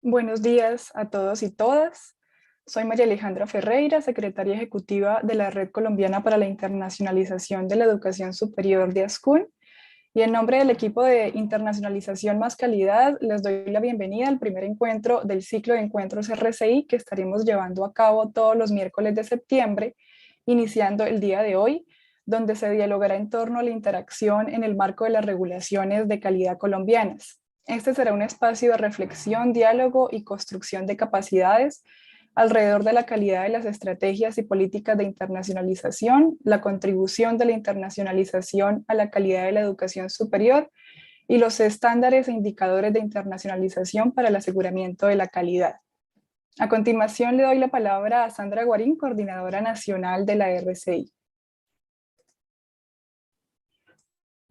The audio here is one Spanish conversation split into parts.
Buenos días a todos y todas. Soy María Alejandra Ferreira, secretaria ejecutiva de la Red Colombiana para la Internacionalización de la Educación Superior de ASCUN. Y en nombre del equipo de Internacionalización Más Calidad, les doy la bienvenida al primer encuentro del ciclo de encuentros RCI que estaremos llevando a cabo todos los miércoles de septiembre, iniciando el día de hoy, donde se dialogará en torno a la interacción en el marco de las regulaciones de calidad colombianas. Este será un espacio de reflexión, diálogo y construcción de capacidades alrededor de la calidad de las estrategias y políticas de internacionalización, la contribución de la internacionalización a la calidad de la educación superior y los estándares e indicadores de internacionalización para el aseguramiento de la calidad. A continuación le doy la palabra a Sandra Guarín, coordinadora nacional de la RCI.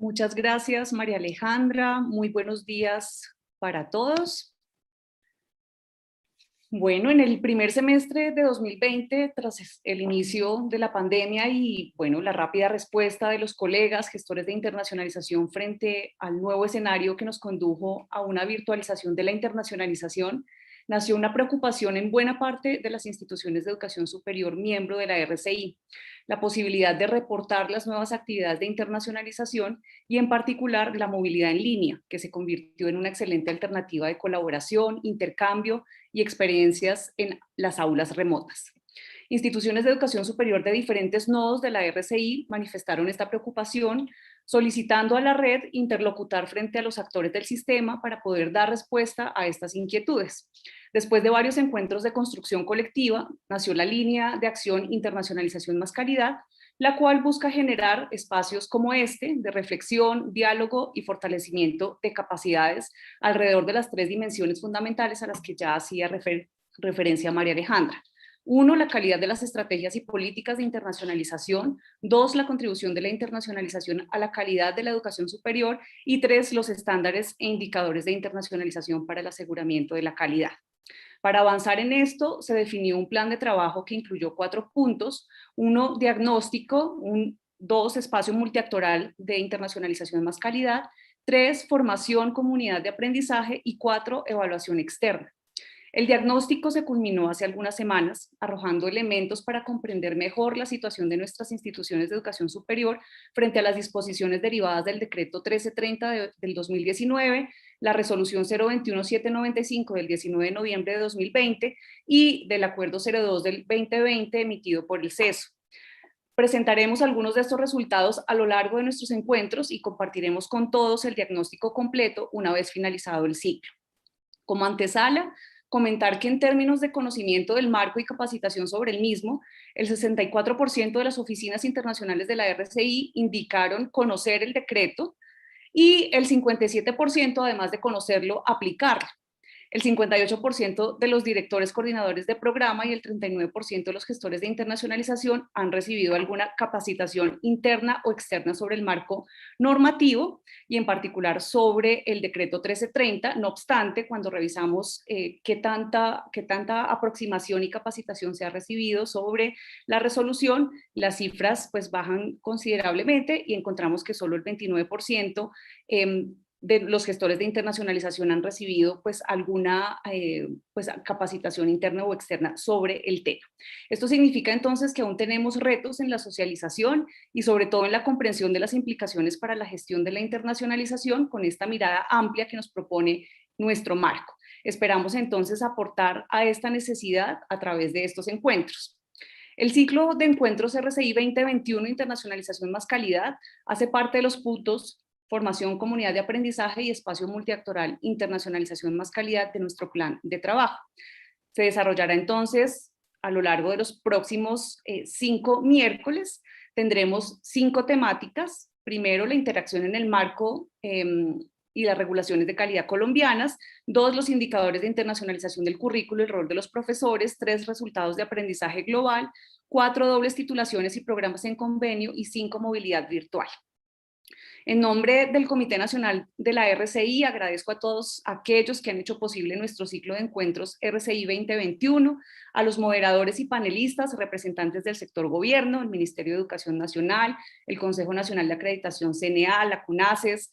Muchas gracias, María Alejandra. Muy buenos días para todos. Bueno, en el primer semestre de 2020, tras el inicio de la pandemia y la rápida respuesta de los colegas gestores de internacionalización frente al nuevo escenario que nos condujo a una virtualización de la internacionalización, nació una preocupación en buena parte de las instituciones de educación superior miembro de la RCI, la posibilidad de reportar las nuevas actividades de internacionalización y en particular la movilidad en línea, que se convirtió en una excelente alternativa de colaboración, intercambio y experiencias en las aulas remotas. Instituciones de educación superior de diferentes nodos de la RCI manifestaron esta preocupación, solicitando a la red interlocutar frente a los actores del sistema para poder dar respuesta a estas inquietudes. Después de varios encuentros de construcción colectiva, nació la línea de acción Internacionalización Más Calidad, la cual busca generar espacios como este de reflexión, diálogo y fortalecimiento de capacidades alrededor de las tres dimensiones fundamentales a las que ya hacía referencia María Alejandra. 1, la calidad de las estrategias y políticas de internacionalización. 2, la contribución de la internacionalización a la calidad de la educación superior. Y 3, los estándares e indicadores de internacionalización para el aseguramiento de la calidad. Para avanzar en esto, se definió un plan de trabajo que incluyó 4 puntos. 1, diagnóstico. 2, espacio multiactoral de internacionalización más calidad. 3, formación, comunidad de aprendizaje. Y 4, evaluación externa. El diagnóstico se culminó hace algunas semanas, arrojando elementos para comprender mejor la situación de nuestras instituciones de educación superior frente a las disposiciones derivadas del decreto 1330 del 2019, la resolución 021-795 del 19 de noviembre de 2020 y del acuerdo 02 del 2020 emitido por el CESO. Presentaremos algunos de estos resultados a lo largo de nuestros encuentros y compartiremos con todos el diagnóstico completo una vez finalizado el ciclo. Como antesala, comentar que en términos de conocimiento del marco y capacitación sobre el mismo, el 64% de las oficinas internacionales de la RCI indicaron conocer el decreto y el 57%, además de conocerlo, aplicarlo. El 58% de los directores coordinadores de programa y el 39% de los gestores de internacionalización han recibido alguna capacitación interna o externa sobre el marco normativo y en particular sobre el decreto 1330. No obstante, cuando revisamos qué tanta aproximación y capacitación se ha recibido sobre la resolución, las cifras pues bajan considerablemente y encontramos que solo el 29% de los gestores de internacionalización han recibido pues alguna capacitación interna o externa sobre el tema. Esto significa entonces que aún tenemos retos en la socialización y sobre todo en la comprensión de las implicaciones para la gestión de la internacionalización con esta mirada amplia que nos propone nuestro marco. Esperamos entonces aportar a esta necesidad a través de estos encuentros. El ciclo de encuentros RCI 2021 Internacionalización Más Calidad hace parte de los puntos formación, comunidad de aprendizaje y espacio multiactoral, internacionalización más calidad de nuestro plan de trabajo. Se desarrollará entonces a lo largo de los próximos 5 miércoles. Tendremos 5 temáticas. Primero, la interacción en el marco y las regulaciones de calidad colombianas. 2, los indicadores de internacionalización del currículo y el rol de los profesores. 3, resultados de aprendizaje global. 4, dobles titulaciones y programas en convenio. Y 5, movilidad virtual. En nombre del Comité Nacional de la RCI, agradezco a todos aquellos que han hecho posible nuestro ciclo de encuentros RCI 2021, a los moderadores y panelistas, representantes del sector gobierno, el Ministerio de Educación Nacional, el Consejo Nacional de Acreditación CNA, la CUNACES,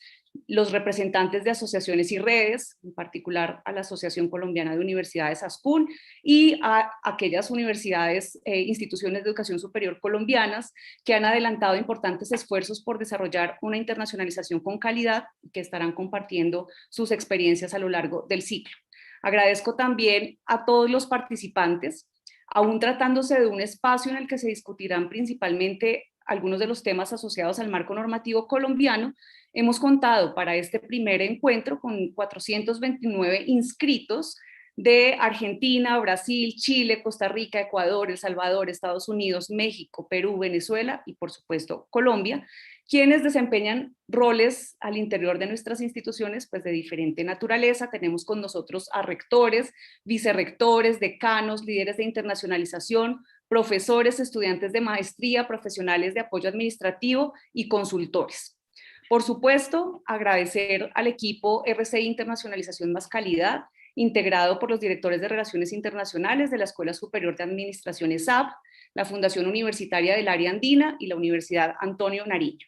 los representantes de asociaciones y redes, en particular a la Asociación Colombiana de Universidades ASCUN y a aquellas universidades, instituciones de educación superior colombianas que han adelantado importantes esfuerzos por desarrollar una internacionalización con calidad y que estarán compartiendo sus experiencias a lo largo del ciclo. Agradezco también a todos los participantes, aún tratándose de un espacio en el que se discutirán principalmente algunos de los temas asociados al marco normativo colombiano. Hemos contado para este primer encuentro con 429 inscritos de Argentina, Brasil, Chile, Costa Rica, Ecuador, El Salvador, Estados Unidos, México, Perú, Venezuela y por supuesto Colombia, quienes desempeñan roles al interior de nuestras instituciones pues de diferente naturaleza. Tenemos con nosotros a rectores, vicerrectores, decanos, líderes de internacionalización, profesores, estudiantes de maestría, profesionales de apoyo administrativo y consultores. Por supuesto, agradecer al equipo RCI Internacionalización más Calidad, integrado por los directores de Relaciones Internacionales de la Escuela Superior de Administración ESAP, la Fundación Universitaria del Área Andina y la Universidad Antonio Nariño.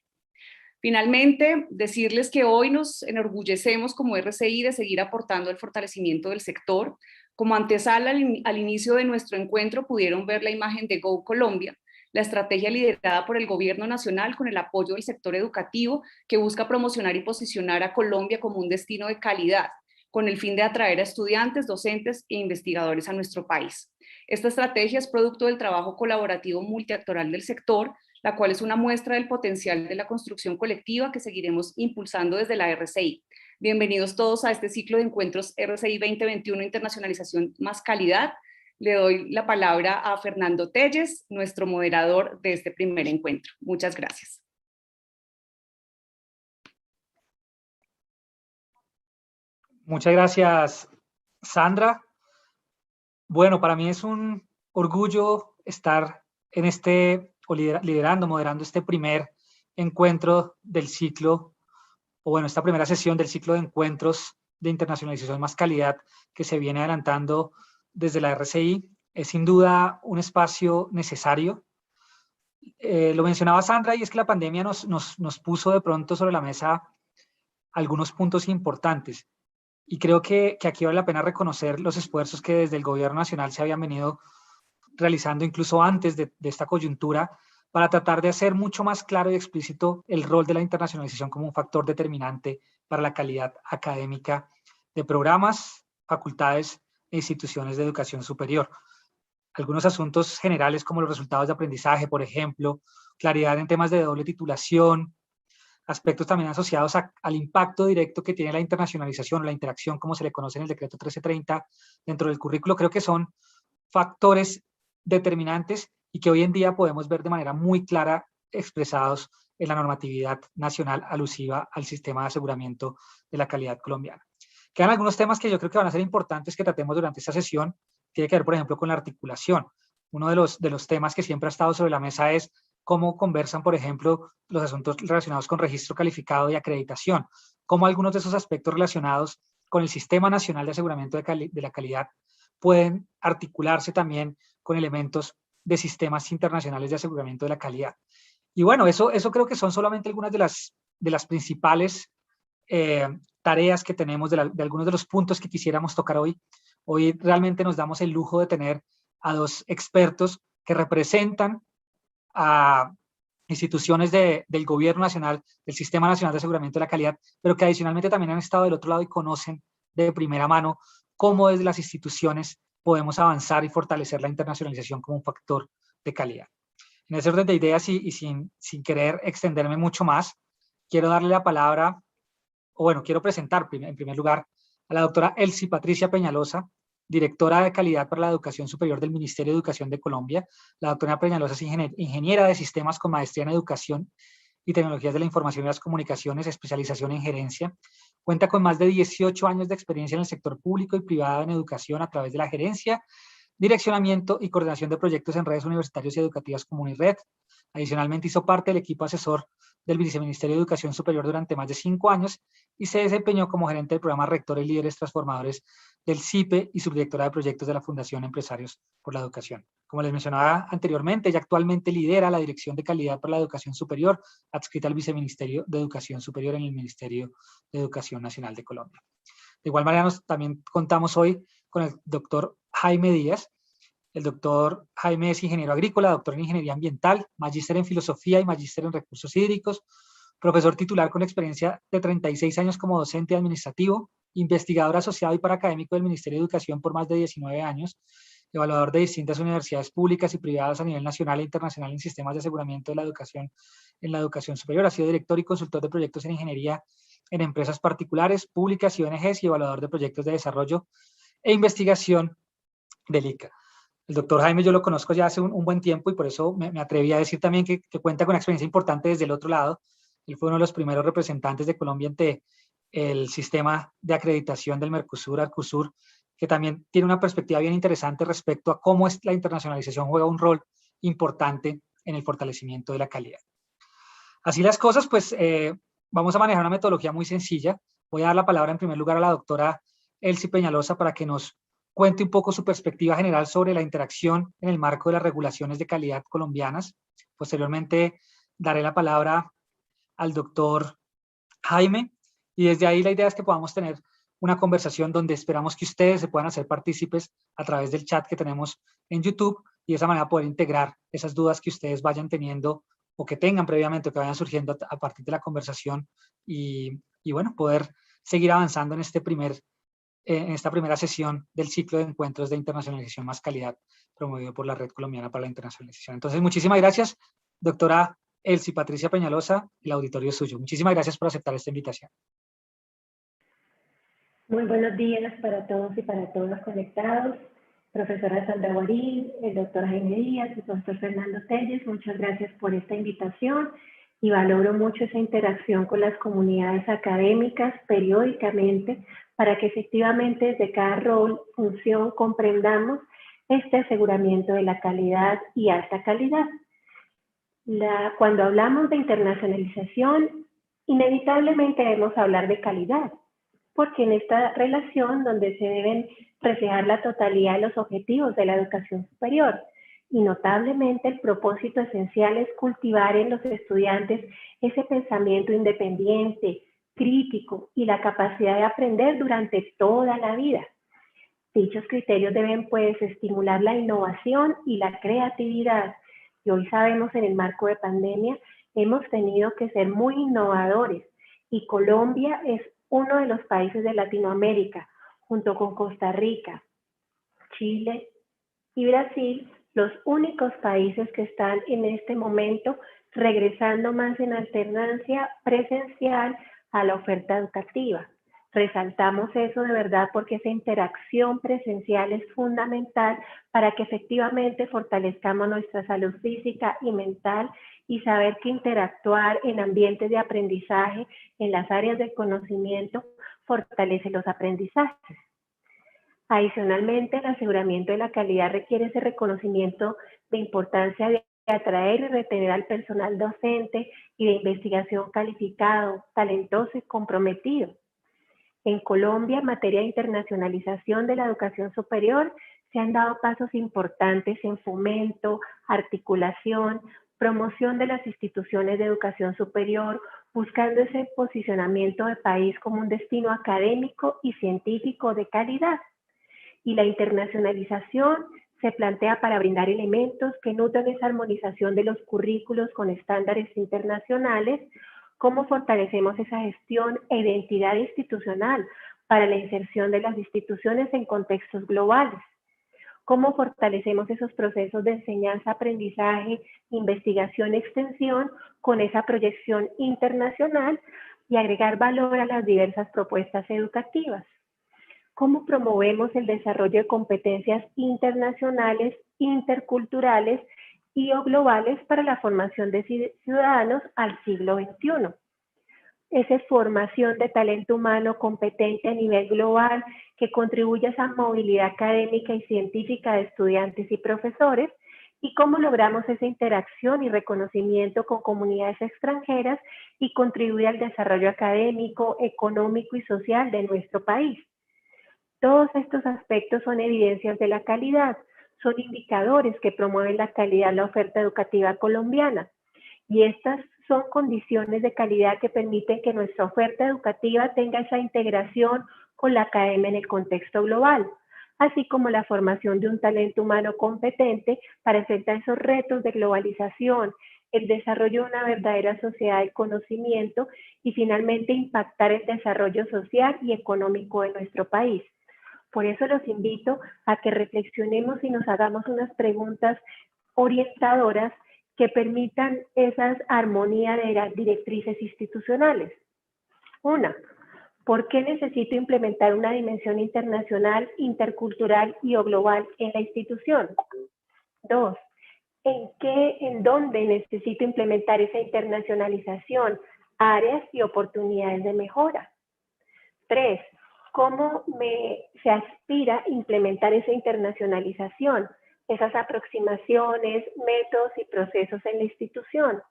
Finalmente, decirles que hoy nos enorgullecemos como RCI de seguir aportando al fortalecimiento del sector. Como antesala al inicio de nuestro encuentro pudieron ver la imagen de Go Colombia, la estrategia liderada por el Gobierno Nacional con el apoyo del sector educativo que busca promocionar y posicionar a Colombia como un destino de calidad, con el fin de atraer a estudiantes, docentes e investigadores a nuestro país. Esta estrategia es producto del trabajo colaborativo multiactoral del sector, la cual es una muestra del potencial de la construcción colectiva que seguiremos impulsando desde la RCI. Bienvenidos todos a este ciclo de encuentros RCI 2021 Internacionalización más Calidad. Le doy la palabra a Fernando Telles, nuestro moderador de este primer encuentro. Muchas gracias. Muchas gracias, Sandra. Bueno, para mí es un orgullo estar en liderando, moderando este primer encuentro del ciclo, o bueno, esta primera sesión del ciclo de encuentros de internacionalización más calidad que se viene adelantando desde la RCI. Es sin duda un espacio necesario. Lo mencionaba Sandra, y es que la pandemia nos puso de pronto sobre la mesa algunos puntos importantes. Y creo que aquí vale la pena reconocer los esfuerzos que desde el gobierno nacional se habían venido realizando incluso antes de esta coyuntura para tratar de hacer mucho más claro y explícito el rol de la internacionalización como un factor determinante para la calidad académica de programas, facultades e instituciones de educación superior. Algunos asuntos generales como los resultados de aprendizaje, por ejemplo, claridad en temas de doble titulación, aspectos también asociados al impacto directo que tiene la internacionalización, la interacción, como se le conoce en el decreto 1330, dentro del currículo. Creo que son factores determinantes y que hoy en día podemos ver de manera muy clara expresados en la normatividad nacional alusiva al sistema de aseguramiento de la calidad colombiana. Quedan algunos temas que yo creo que van a ser importantes que tratemos durante esta sesión. Tiene que ver, por ejemplo, con la articulación. Uno de los temas que siempre ha estado sobre la mesa es cómo conversan, por ejemplo, los asuntos relacionados con registro calificado y acreditación, cómo algunos de esos aspectos relacionados con el Sistema Nacional de Aseguramiento de la Calidad pueden articularse también con elementos de sistemas internacionales de aseguramiento de la calidad. Y bueno, eso creo que son solamente algunas de las principales tareas que tenemos, de algunos de los puntos que quisiéramos tocar hoy. Hoy realmente nos damos el lujo de tener a dos expertos que representan a instituciones del gobierno nacional, del Sistema Nacional de Aseguramiento de la Calidad, pero que adicionalmente también han estado del otro lado y conocen de primera mano cómo desde las instituciones podemos avanzar y fortalecer la internacionalización como un factor de calidad. En ese orden de ideas y sin querer extenderme mucho más, quiero darle la palabra, o bueno, quiero presentar en primer lugar a la doctora Elsie Patricia Peñalosa, directora de calidad para la educación superior del Ministerio de Educación de Colombia. La doctora Peñalosa es ingeniera de sistemas con maestría en educación y tecnologías de la información y las comunicaciones, especialización en gerencia. Cuenta con más de 18 años de experiencia en el sector público y privado en educación a través de la gerencia, direccionamiento y coordinación de proyectos en redes universitarias y educativas como Unired. Adicionalmente hizo parte del equipo asesor del Viceministerio de Educación Superior durante más de 5 años y se desempeñó como gerente del programa Rectores y Líderes Transformadores del CIPE y subdirectora de proyectos de la Fundación Empresarios por la Educación. Como les mencionaba anteriormente, ella actualmente lidera la Dirección de Calidad para la Educación Superior, adscrita al Viceministerio de Educación Superior en el Ministerio de Educación Nacional de Colombia. De igual manera, también contamos hoy con el doctor Jaime Díaz. El doctor Jaime es ingeniero agrícola, doctor en ingeniería ambiental, magíster en filosofía y magíster en recursos hídricos, profesor titular con experiencia de 36 años como docente administrativo, investigador asociado y paracadémico del Ministerio de Educación por más de 19 años, evaluador de distintas universidades públicas y privadas a nivel nacional e internacional en sistemas de aseguramiento de la educación en la educación superior. Ha sido director y consultor de proyectos en ingeniería en empresas particulares, públicas y ONGs y evaluador de proyectos de desarrollo e investigación del ICA. El doctor Jaime yo lo conozco ya hace un buen tiempo y por eso me atreví a decir también que cuenta con una experiencia importante desde el otro lado. Él fue uno de los primeros representantes de Colombia ante el sistema de acreditación del Mercosur, Arcosur, que también tiene una perspectiva bien interesante respecto a cómo la internacionalización juega un rol importante en el fortalecimiento de la calidad. Así las cosas, pues vamos a manejar una metodología muy sencilla. Voy a dar la palabra en primer lugar a la doctora Elsie Peñalosa para que nos cuente un poco su perspectiva general sobre la interacción en el marco de las regulaciones de calidad colombianas. Posteriormente daré la palabra al doctor Jaime y desde ahí la idea es que podamos tener una conversación donde esperamos que ustedes se puedan hacer partícipes a través del chat que tenemos en YouTube y de esa manera poder integrar esas dudas que ustedes vayan teniendo o que tengan previamente o que vayan surgiendo a partir de la conversación y bueno, poder seguir avanzando en esta primera sesión del ciclo de encuentros de internacionalización más calidad promovido por la Red Colombiana para la Internacionalización. Entonces, muchísimas gracias, doctora Elsie Patricia Peñalosa, el auditorio es suyo. Muchísimas gracias por aceptar esta invitación. Muy buenos días para todos y para todos los conectados. Profesora Sandra Guarín, el doctor Jaime Díaz, el profesor Fernando Telles, muchas gracias por esta invitación y valoro mucho esa interacción con las comunidades académicas periódicamente para que efectivamente desde cada rol, función, comprendamos este aseguramiento de la calidad y alta calidad. Cuando hablamos de internacionalización, inevitablemente debemos hablar de calidad, porque en esta relación donde se deben reflejar la totalidad de los objetivos de la educación superior, y notablemente el propósito esencial es cultivar en los estudiantes ese pensamiento independiente, crítico y la capacidad de aprender durante toda la vida. Dichos criterios deben pues estimular la innovación y la creatividad. Y hoy sabemos en el marco de pandemia hemos tenido que ser muy innovadores y Colombia es uno de los países de Latinoamérica, junto con Costa Rica, Chile y Brasil, los únicos países que están en este momento regresando más en alternancia presencial a la oferta educativa. Resaltamos eso de verdad porque esa interacción presencial es fundamental para que efectivamente fortalezcamos nuestra salud física y mental y saber que interactuar en ambientes de aprendizaje en las áreas del conocimiento fortalece los aprendizajes. Adicionalmente, el aseguramiento de la calidad requiere ese reconocimiento de importancia de atraer y retener al personal docente y de investigación calificado, talentoso y comprometido. En Colombia, en materia de internacionalización de la educación superior, se han dado pasos importantes en fomento, articulación, promoción de las instituciones de educación superior, buscando ese posicionamiento del país como un destino académico y científico de calidad. Y la internacionalización se plantea para brindar elementos que nutran esa armonización de los currículos con estándares internacionales, cómo fortalecemos esa gestión e identidad institucional para la inserción de las instituciones en contextos globales, cómo fortalecemos esos procesos de enseñanza, aprendizaje, investigación, extensión con esa proyección internacional y agregar valor a las diversas propuestas educativas. ¿Cómo promovemos el desarrollo de competencias internacionales, interculturales y o globales para la formación de ciudadanos al siglo XXI? Esa formación de talento humano competente a nivel global que contribuye a esa movilidad académica y científica de estudiantes y profesores, y cómo logramos esa interacción y reconocimiento con comunidades extranjeras y contribuir al desarrollo académico, económico y social de nuestro país. Todos estos aspectos son evidencias de la calidad, son indicadores que promueven la calidad de la oferta educativa colombiana. Y estas son condiciones de calidad que permiten que nuestra oferta educativa tenga esa integración con la academia en el contexto global, así como la formación de un talento humano competente para enfrentar esos retos de globalización, el desarrollo de una verdadera sociedad de conocimiento y finalmente impactar el desarrollo social y económico de nuestro país. Por eso los invito a que reflexionemos y nos hagamos unas preguntas orientadoras que permitan esa armonía de las directrices institucionales. Una, ¿por qué necesito implementar una dimensión internacional, intercultural y o global en la institución? Dos, ¿en dónde necesito implementar esa internacionalización, áreas y oportunidades de mejora? Tres, ¿cómo se aspira a implementar esa internacionalización, esas aproximaciones, métodos y procesos en la institución?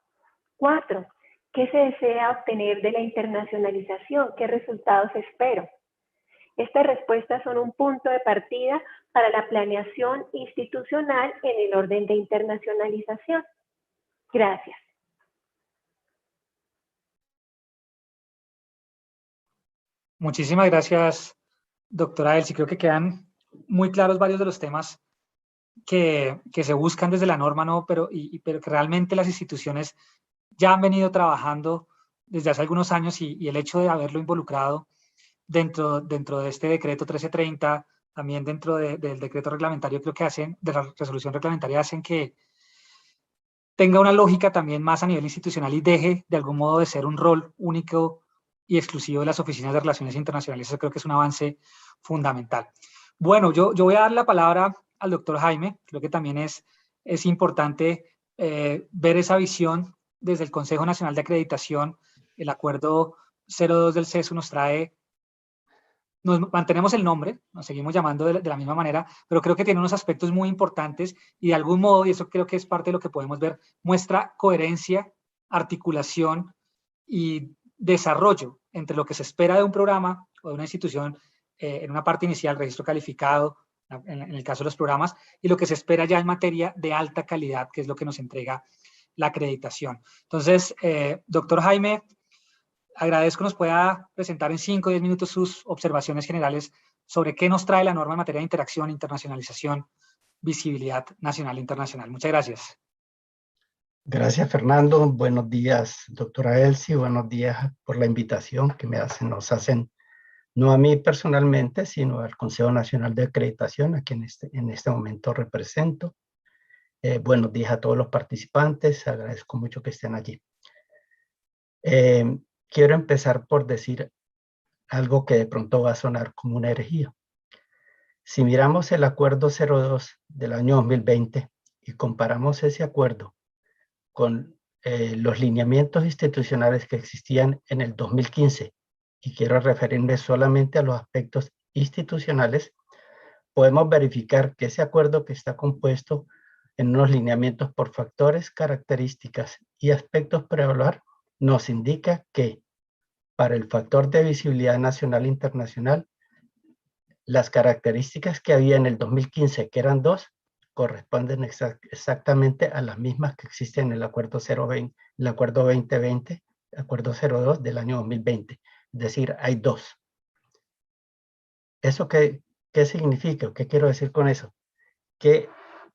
Cuatro, ¿qué se desea obtener de la internacionalización? ¿Qué resultados espero? Estas respuestas son un punto de partida para la planeación institucional en el orden de internacionalización. Gracias. Muchísimas gracias, doctora Elsie. Creo que quedan muy claros varios de los temas que se buscan desde la norma, ¿no? Pero que realmente las instituciones ya han venido trabajando desde hace algunos años y el hecho de haberlo involucrado dentro de este decreto 1330, también dentro del decreto reglamentario, creo que hacen, de la resolución reglamentaria, hacen que tenga una lógica también más a nivel institucional y deje de algún modo de ser un rol único y exclusivo de las oficinas de relaciones internacionales. Eso creo que es un avance fundamental. Bueno, yo voy a dar la palabra al doctor Jaime. Creo que también es importante ver esa visión desde el Consejo Nacional de Acreditación. El acuerdo 02 del CESU nos trae, nos mantenemos el nombre, nos seguimos llamando de la misma manera, pero creo que tiene unos aspectos muy importantes y de algún modo, y eso creo que es parte de lo que podemos ver, muestra coherencia, articulación y desarrollo entre lo que se espera de un programa o de una institución en una parte inicial, registro calificado, en el caso de los programas, y lo que se espera ya en materia de alta calidad, que es lo que nos entrega la acreditación. Entonces, doctor Jaime, agradezco nos pueda presentar en 5 o 10 minutos sus observaciones generales sobre qué nos trae la norma en materia de interacción, internacionalización, visibilidad nacional e internacional. Muchas gracias. Gracias, Fernando. Buenos días, doctora Elsie. Buenos días por la invitación que nos hacen, no a mí personalmente, sino al Consejo Nacional de Acreditación, a quien en este momento represento. Buenos días a todos los participantes. Agradezco mucho que estén allí. Quiero empezar por decir algo que de pronto va a sonar como una herejía. Si miramos el acuerdo 02 del año 2020 y comparamos ese acuerdo con los lineamientos institucionales que existían en el 2015, y quiero referirme solamente a los aspectos institucionales, podemos verificar que ese acuerdo, que está compuesto en unos lineamientos por factores, características y aspectos para evaluar, nos indica que para el factor de visibilidad nacional e internacional, las características que había en el 2015, que eran 2, corresponden exactamente a las mismas que existen en el acuerdo 020, el acuerdo 2020, el acuerdo 02 del año 2020. Es decir, hay 2. ¿Eso qué significa? ¿Qué quiero decir con eso? Que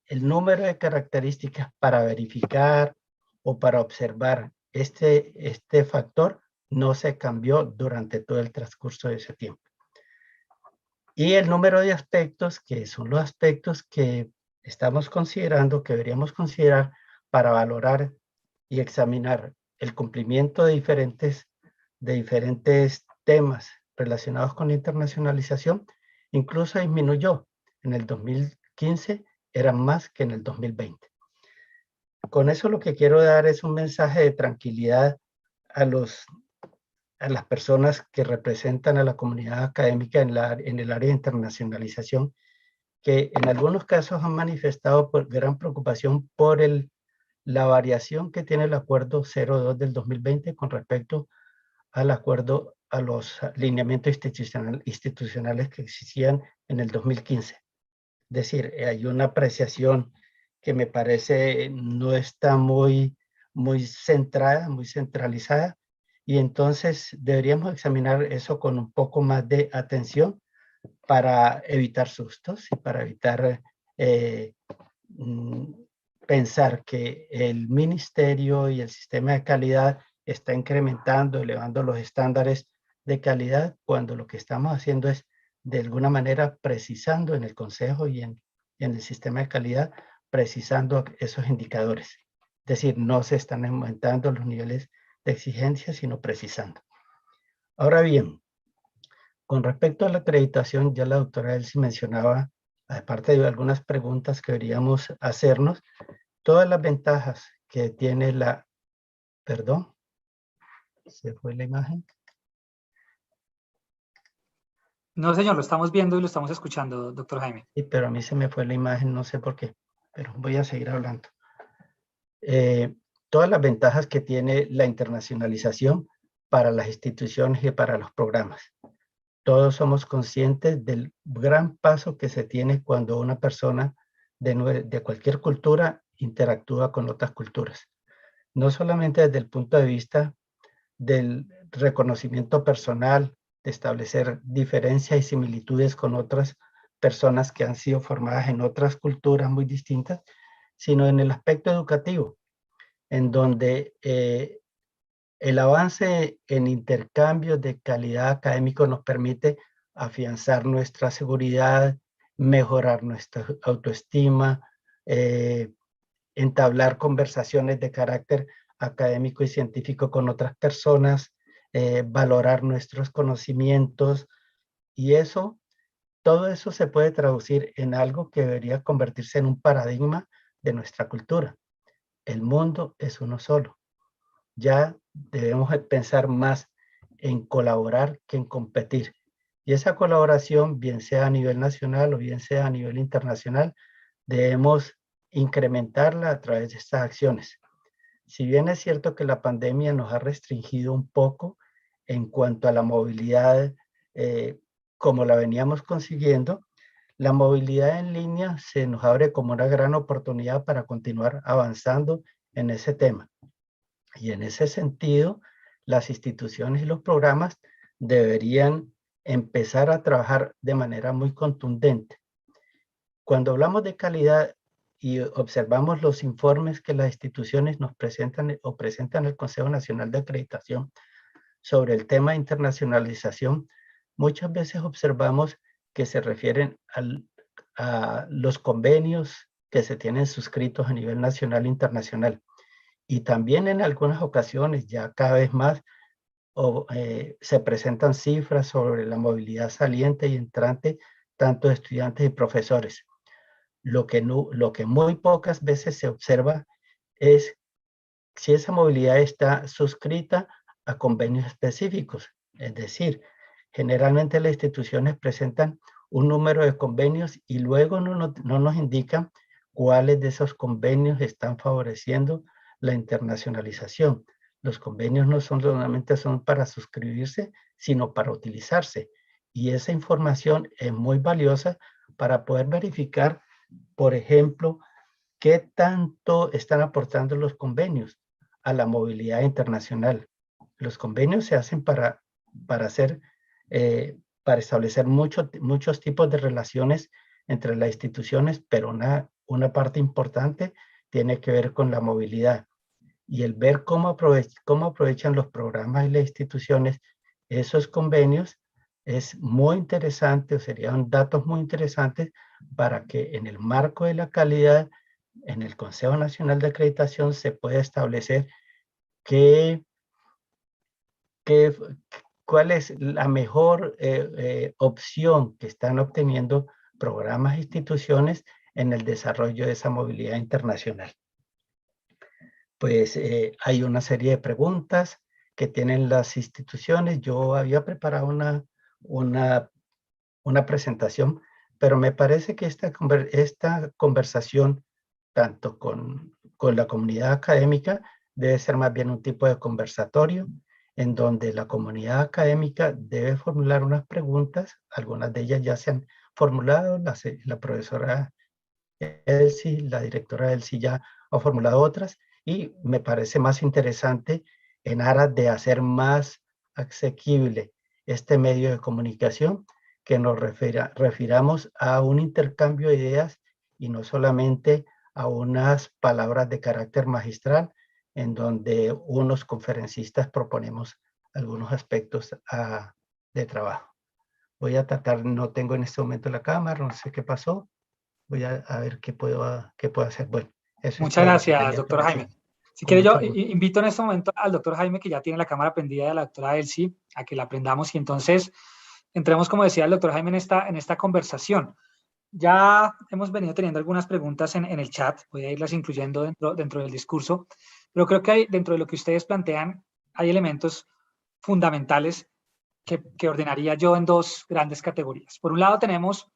el número de características para verificar o para observar este factor no se cambió durante todo el transcurso de ese tiempo. Y el número de aspectos, que son los aspectos que estamos considerando, que deberíamos considerar para valorar y examinar el cumplimiento de diferentes temas relacionados con la internacionalización, incluso disminuyó. En el 2015 eran más que en el 2020. Con eso lo que quiero dar es un mensaje de tranquilidad a las personas que representan a la comunidad académica en el área de internacionalización, que en algunos casos han manifestado gran preocupación por la variación que tiene el acuerdo 02 del 2020 con respecto al acuerdo, a los lineamientos institucionales que existían en el 2015. decir, hay una apreciación que me parece no está muy centrada, muy centralizada, y entonces deberíamos examinar eso con un poco más de atención para evitar sustos y para evitar pensar que el ministerio y el sistema de calidad está incrementando, elevando los estándares de calidad, cuando lo que estamos haciendo es de alguna manera precisando en el consejo y en el sistema de calidad, precisando esos indicadores. Es decir, no se están aumentando los niveles de exigencia, sino precisando. Ahora bien, con respecto a la acreditación, ya la doctora Elsie mencionaba, aparte de algunas preguntas que deberíamos hacernos, todas las ventajas que tiene la... Perdón, ¿se fue la imagen? No, señor, lo estamos viendo y lo estamos escuchando, doctor Jaime. Sí, pero a mí se me fue la imagen, no sé por qué, pero voy a seguir hablando. Todas las ventajas que tiene la internacionalización para las instituciones y para los programas. Todos somos conscientes del gran paso que se tiene cuando una persona de cualquier cultura interactúa con otras culturas. No solamente desde el punto de vista del reconocimiento personal, de establecer diferencias y similitudes con otras personas que han sido formadas en otras culturas muy distintas, sino en el aspecto educativo, en donde el avance en intercambios de calidad académico nos permite afianzar nuestra seguridad, mejorar nuestra autoestima, entablar conversaciones de carácter académico y científico con otras personas, valorar nuestros conocimientos, y eso, todo eso se puede traducir en algo que debería convertirse en un paradigma de nuestra cultura. El mundo es uno solo. Ya debemos pensar más en colaborar que en competir. Y esa colaboración, bien sea a nivel nacional o bien sea a nivel internacional, debemos incrementarla a través de estas acciones. Si bien es cierto que la pandemia nos ha restringido un poco en cuanto a la movilidad, como la veníamos consiguiendo, la movilidad en línea se nos abre como una gran oportunidad para continuar avanzando en ese tema. Y en ese sentido, las instituciones y los programas deberían empezar a trabajar de manera muy contundente. Cuando hablamos de calidad y observamos los informes que las instituciones nos presentan o presentan el Consejo Nacional de Acreditación sobre el tema de internacionalización, muchas veces observamos que se refieren a los convenios que se tienen suscritos a nivel nacional e internacional. Y también en algunas ocasiones, ya cada vez más, se presentan cifras sobre la movilidad saliente y entrante, tanto de estudiantes y profesores. Lo que muy pocas veces se observa es si esa movilidad está suscrita a convenios específicos. Es decir, generalmente las instituciones presentan un número de convenios y luego no nos indican cuáles de esos convenios están favoreciendo la internacionalización. Los convenios no solamente son para suscribirse, sino para utilizarse. Y esa información es muy valiosa para poder verificar, por ejemplo, qué tanto están aportando los convenios a la movilidad internacional. Los convenios se hacen para establecer muchos tipos de relaciones entre las instituciones, pero una parte importante tiene que ver con la movilidad. Y el ver cómo aprovechan los programas y las instituciones esos convenios es muy interesante, o serían datos muy interesantes para que en el marco de la calidad, en el Consejo Nacional de Acreditación, se pueda establecer cuál es la mejor opción que están obteniendo programas e instituciones en el desarrollo de esa movilidad internacional. Pues hay una serie de preguntas que tienen las instituciones. Yo había preparado una presentación, pero me parece que esta conversación, tanto con la comunidad académica, debe ser más bien un tipo de conversatorio en donde la comunidad académica debe formular unas preguntas, algunas de ellas ya se han formulado, la profesora Elsie, la directora Elsie ya ha formulado otras, y me parece más interesante en aras de hacer más asequible este medio de comunicación, que nos refiramos a un intercambio de ideas y no solamente a unas palabras de carácter magistral en donde unos conferencistas proponemos algunos aspectos de trabajo. Voy a tratar, no tengo en este momento la cámara, no sé qué pasó. Voy a ver qué puedo hacer. Bueno, eso es Muchas todo lo que gracias, quería doctor Jaime. decir. Si Con quiere, yo mucho gusto. invito en este momento al doctor Jaime, que ya tiene la cámara prendida, de la doctora Elsie, a que la prendamos y entonces entremos, como decía el doctor Jaime, en esta conversación. Ya hemos venido teniendo algunas preguntas en el chat, voy a irlas incluyendo dentro del discurso, pero creo que dentro de lo que ustedes plantean hay elementos fundamentales que ordenaría yo en dos grandes categorías. Por un lado tenemos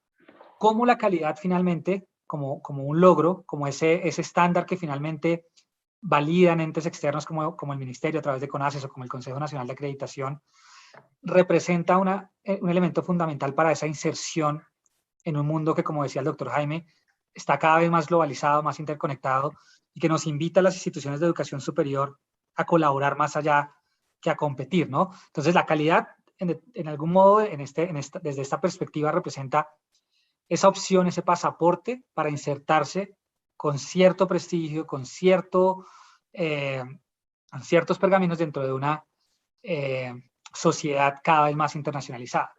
cómo la calidad finalmente, como un logro, como ese estándar que finalmente validan entes externos como el Ministerio a través de CONACYT o como el Consejo Nacional de Acreditación, representa un elemento fundamental para esa inserción en un mundo que, como decía el doctor Jaime, está cada vez más globalizado, más interconectado, y que nos invita a las instituciones de educación superior a colaborar más allá que a competir, ¿no? Entonces, la calidad, en algún modo, desde esta perspectiva, representa esa opción, ese pasaporte para insertarse con cierto prestigio, con ciertos pergaminos dentro de una sociedad cada vez más internacionalizada.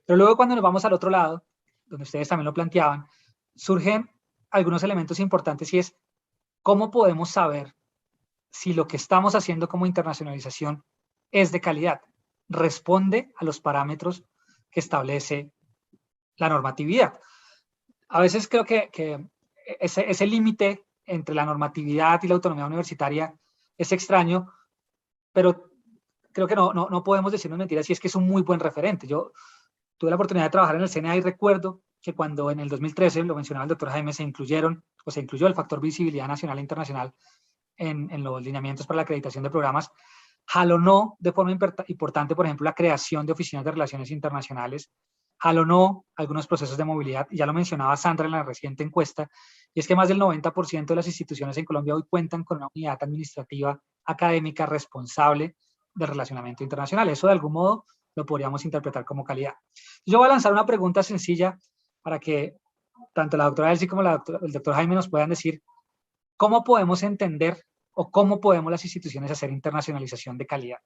Pero luego, cuando nos vamos al otro lado, donde ustedes también lo planteaban, surgen algunos elementos importantes, y es cómo podemos saber si lo que estamos haciendo como internacionalización es de calidad, responde a los parámetros que establece la normatividad. A veces creo que ese límite entre la normatividad y la autonomía universitaria es extraño, pero creo que no podemos decirnos mentiras, y es que es un muy buen referente. Yo tuve la oportunidad de trabajar en el CNA y recuerdo que cuando en el 2013, lo mencionaba el doctor Jaime, se incluyó el factor visibilidad nacional e internacional en los lineamientos para la acreditación de programas, jalonó de forma importante, por ejemplo, la creación de oficinas de relaciones internacionales, jalonó algunos procesos de movilidad, y ya lo mencionaba Sandra en la reciente encuesta, y es que más del 90% de las instituciones en Colombia hoy cuentan con una unidad administrativa académica responsable de relacionamiento internacional. Eso, de algún modo, lo podríamos interpretar como calidad. Yo voy a lanzar una pregunta sencilla para que tanto la doctora Elsie como el doctor Jaime nos puedan decir cómo podemos entender o cómo podemos las instituciones hacer internacionalización de calidad.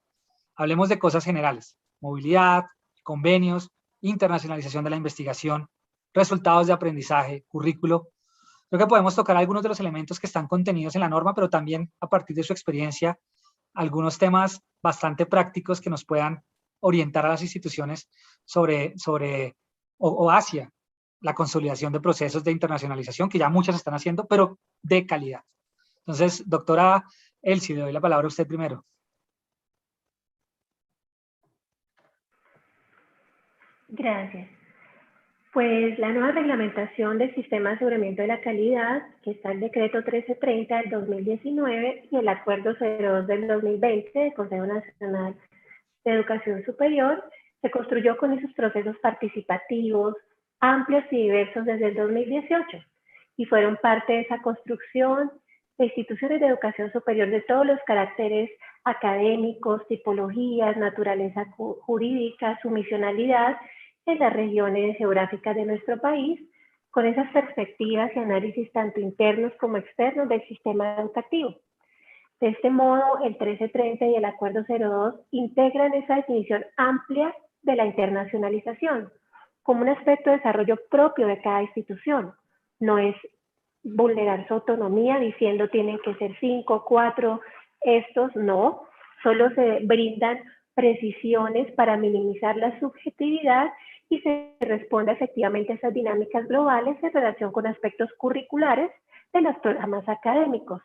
Hablemos de cosas generales: movilidad, convenios, internacionalización de la investigación, resultados de aprendizaje, currículo. Creo que podemos tocar algunos de los elementos que están contenidos en la norma, pero también, a partir de su experiencia, algunos temas bastante prácticos que nos puedan orientar a las instituciones o hacia la consolidación de procesos de internacionalización, que ya muchas están haciendo, pero de calidad. Entonces, doctora Elsie, le doy la palabra a usted primero. Gracias. Pues la nueva reglamentación del sistema de aseguramiento de la calidad, que está el decreto 1330 del 2019 y el acuerdo 02 del 2020 del Consejo Nacional de Educación Superior, se construyó con esos procesos participativos, amplios y diversos desde el 2018, y fueron parte de esa construcción de instituciones de educación superior de todos los caracteres académicos, tipologías, naturaleza jurídica, su misionalidad en las regiones geográficas de nuestro país, con esas perspectivas y análisis tanto internos como externos del sistema educativo. De este modo, el 1330 y el Acuerdo 02 integran esa definición amplia de la internacionalización como un aspecto de desarrollo propio de cada institución. No es vulnerar su autonomía diciendo tienen que ser 5, 4, estos no. Solo se brindan precisiones para minimizar la subjetividad y se responde efectivamente a esas dinámicas globales en relación con aspectos curriculares de los programas académicos.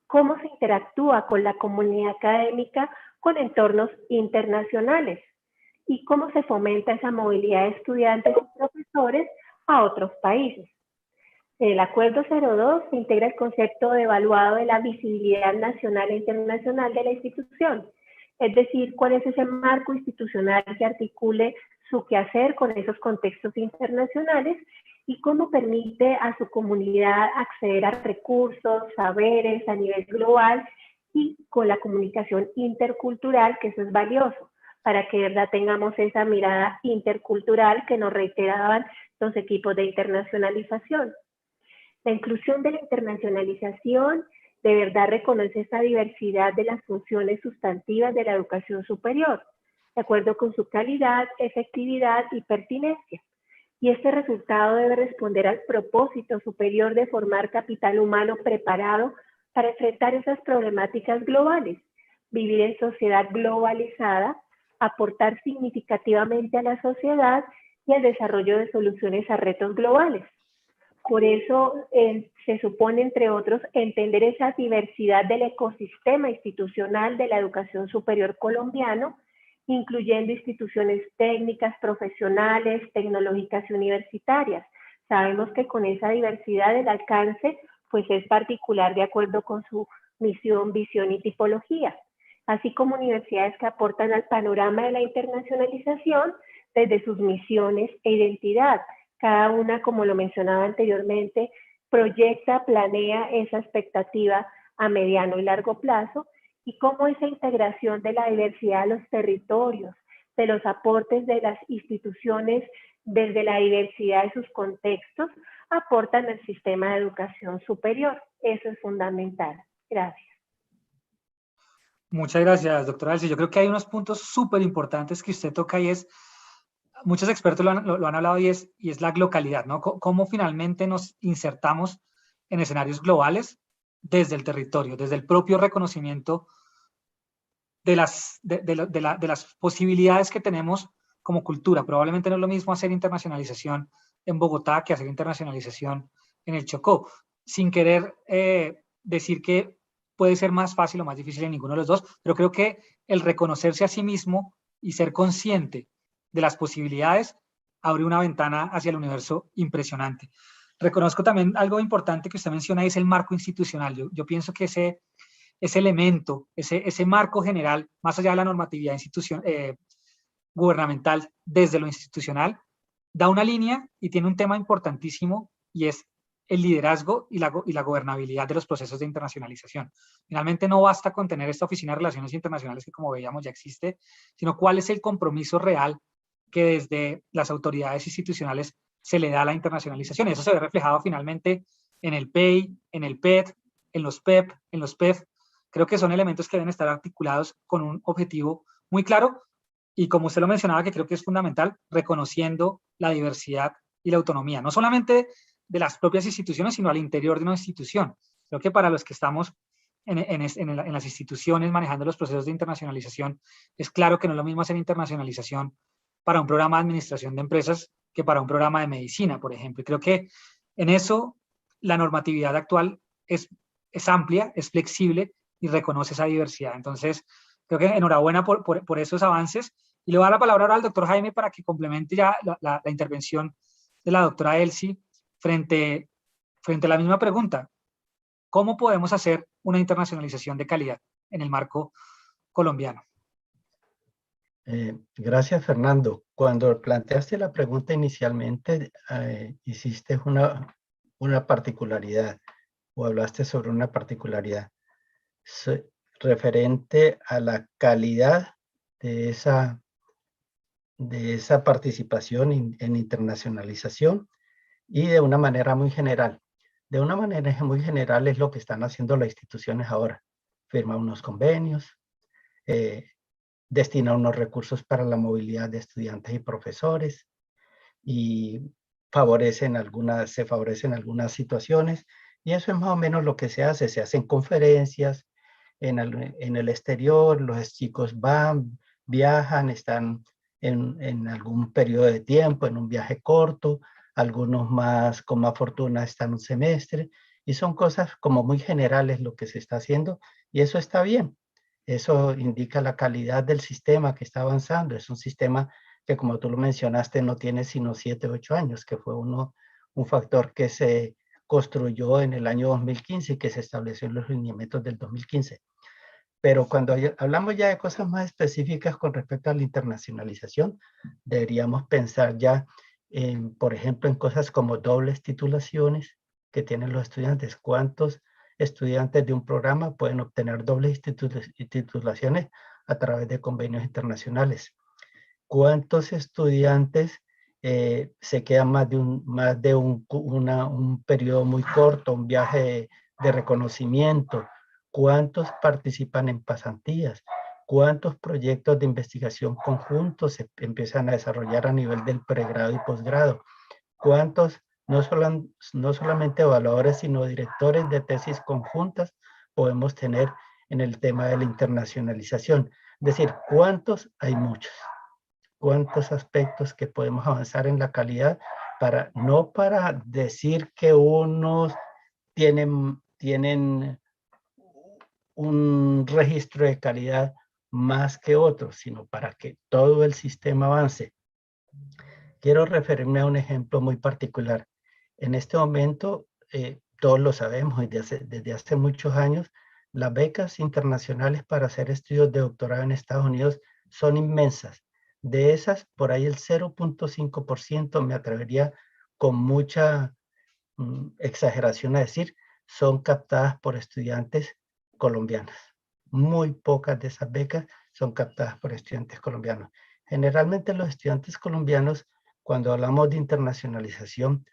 Cómo se interactúa con la comunidad académica con entornos internacionales y cómo se fomenta esa movilidad de estudiantes y profesores a otros países. En el Acuerdo 02 se integra el concepto de evaluado de la visibilidad nacional e internacional de la institución, es decir, cuál es ese marco institucional que articule su quehacer con esos contextos internacionales y cómo permite a su comunidad acceder a recursos, saberes a nivel global y con la comunicación intercultural, que eso es valioso, para que de verdad tengamos esa mirada intercultural que nos reiteraban los equipos de internacionalización. La inclusión de la internacionalización de verdad reconoce esta diversidad de las funciones sustantivas de la educación superior, de acuerdo con su calidad, efectividad y pertinencia. Y este resultado debe responder al propósito superior de formar capital humano preparado para enfrentar esas problemáticas globales, vivir en sociedad globalizada, aportar significativamente a la sociedad y al desarrollo de soluciones a retos globales. Por eso se supone, entre otros, entender esa diversidad del ecosistema institucional de la educación superior colombiano, incluyendo instituciones técnicas, profesionales, tecnológicas y universitarias. Sabemos que con esa diversidad el alcance pues es particular de acuerdo con su misión, visión y tipología, así como universidades que aportan al panorama de la internacionalización desde sus misiones e identidad. Cada una, como lo mencionaba anteriormente, proyecta, planea esa expectativa a mediano y largo plazo y cómo esa integración de la diversidad de los territorios, de los aportes de las instituciones desde la diversidad de sus contextos, aportan al sistema de educación superior. Eso es fundamental. Gracias. Muchas gracias, doctora Elsie. Yo creo que hay unos puntos súper importantes que usted toca y es, muchos expertos lo han hablado y es la localidad, ¿no? Cómo finalmente nos insertamos en escenarios globales desde el territorio, desde el propio reconocimiento de las posibilidades que tenemos como cultura. Probablemente no es lo mismo hacer internacionalización en Bogotá que hacer internacionalización en el Chocó, sin querer decir que puede ser más fácil o más difícil en ninguno de los dos, pero creo que el reconocerse a sí mismo y ser consciente de las posibilidades abre una ventana hacia el universo impresionante. Reconozco también algo importante que usted menciona y es el marco institucional. Yo pienso que ese elemento, ese marco general, más allá de la normatividad gubernamental desde lo institucional, da una línea y tiene un tema importantísimo y es el liderazgo y la gobernabilidad de los procesos de internacionalización. Finalmente no basta con tener esta oficina de relaciones internacionales que, como veíamos, ya existe, sino cuál es el compromiso real que desde las autoridades institucionales se le da a la internacionalización. Y eso se ve reflejado finalmente en el PEI, en el PET, en los PEP, en los PEF. Creo que son elementos que deben estar articulados con un objetivo muy claro y, como usted lo mencionaba, que creo que es fundamental, reconociendo la diversidad y la autonomía, no solamente de las propias instituciones, sino al interior de una institución. Creo que para los que estamos en las instituciones manejando los procesos de internacionalización, es claro que no es lo mismo hacer internacionalización para un programa de administración de empresas que para un programa de medicina, por ejemplo. Y creo que en eso la normatividad actual es amplia, es flexible y reconoce esa diversidad. Entonces, creo que enhorabuena por esos avances. Y le voy a dar la palabra ahora al doctor Jaime para que complemente ya la intervención de la doctora Elsie frente a la misma pregunta. ¿Cómo podemos hacer una internacionalización de calidad en el marco colombiano? Gracias, Fernando. Cuando planteaste la pregunta inicialmente, hiciste una particularidad o hablaste sobre una particularidad referente a la calidad de esa participación en internacionalización y de una manera muy general. De una manera muy general es lo que están haciendo las instituciones ahora. Firman unos convenios, destinan unos recursos para la movilidad de estudiantes y profesores y se favorecen algunas situaciones, y eso es más o menos lo que se hace. Se hacen conferencias en el exterior, los chicos van, viajan, están en algún periodo de tiempo, en un viaje corto, algunos más con más fortuna están un semestre, y son cosas como muy generales lo que se está haciendo, y eso está bien. Eso indica la calidad del sistema que está avanzando. Es un sistema que, como tú lo mencionaste, no tiene sino 7 u 8 años, que fue un factor que se construyó en el año 2015 y que se estableció en los lineamientos del 2015. Pero cuando hablamos ya de cosas más específicas con respecto a la internacionalización, deberíamos pensar ya, por ejemplo, en cosas como dobles titulaciones que tienen los estudiantes. ¿Cuántos estudiantes de un programa pueden obtener dobles titulaciones a través de convenios internacionales? ¿Cuántos estudiantes se quedan más de un periodo muy corto, un viaje de reconocimiento? ¿Cuántos participan en pasantías? ¿Cuántos proyectos de investigación conjuntos se empiezan a desarrollar a nivel del pregrado y posgrado? ¿Cuántos, no solamente evaluadores, sino directores de tesis conjuntas podemos tener en el tema de la internacionalización? Es decir, ¿cuántos? Hay muchos. ¿Cuántos aspectos que podemos avanzar en la calidad no para decir que unos tienen un registro de calidad más que otros, sino para que todo el sistema avance? Quiero referirme a un ejemplo muy particular. En este momento, todos lo sabemos, desde hace muchos años, las becas internacionales para hacer estudios de doctorado en Estados Unidos son inmensas. De esas, por ahí el 0.5%, me atrevería con mucha exageración a decir, son captadas por estudiantes colombianos. Muy pocas de esas becas son captadas por estudiantes colombianos. Generalmente los estudiantes colombianos, cuando hablamos de internacionalización,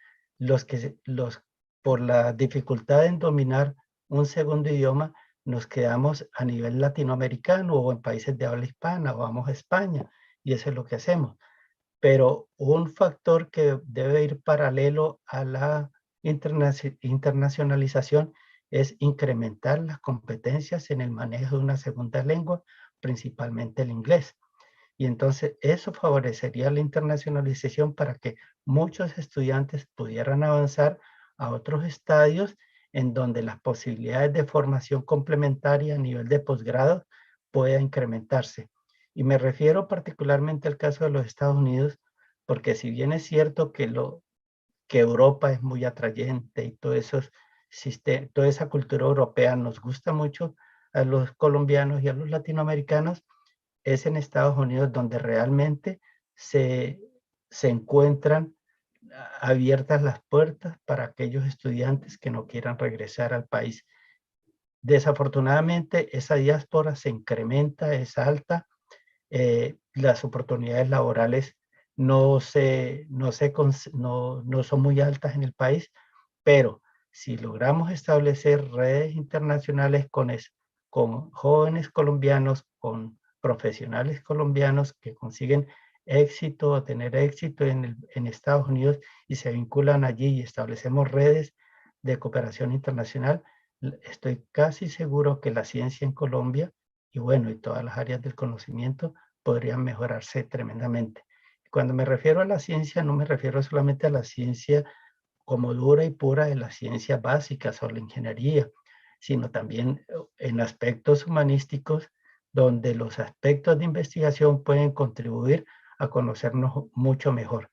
por la dificultad en dominar un segundo idioma, nos quedamos a nivel latinoamericano o en países de habla hispana, o vamos a España, y eso es lo que hacemos. Pero un factor que debe ir paralelo a la internacionalización es incrementar las competencias en el manejo de una segunda lengua, principalmente el inglés. Y entonces eso favorecería la internacionalización para que muchos estudiantes pudieran avanzar a otros estadios en donde las posibilidades de formación complementaria a nivel de posgrado pueda incrementarse. Y me refiero particularmente al caso de los Estados Unidos, porque si bien es cierto que Europa es muy atrayente y toda esa cultura europea nos gusta mucho a los colombianos y a los latinoamericanos, es en Estados Unidos donde realmente se encuentran abiertas las puertas para aquellos estudiantes que no quieran regresar al país. Desafortunadamente, esa diáspora se incrementa, es alta, las oportunidades laborales no son muy altas en el país, pero si logramos establecer redes internacionales con jóvenes colombianos, con profesionales colombianos que consiguen éxito o tener éxito en Estados Unidos y se vinculan allí y establecemos redes de cooperación internacional, estoy casi seguro que la ciencia en Colombia y bueno, y todas las áreas del conocimiento podrían mejorarse tremendamente. Cuando me refiero a la ciencia, no me refiero solamente a la ciencia como dura y pura de las ciencias básicas o la ingeniería, sino también en aspectos humanísticos donde los aspectos de investigación pueden contribuir a conocernos mucho mejor.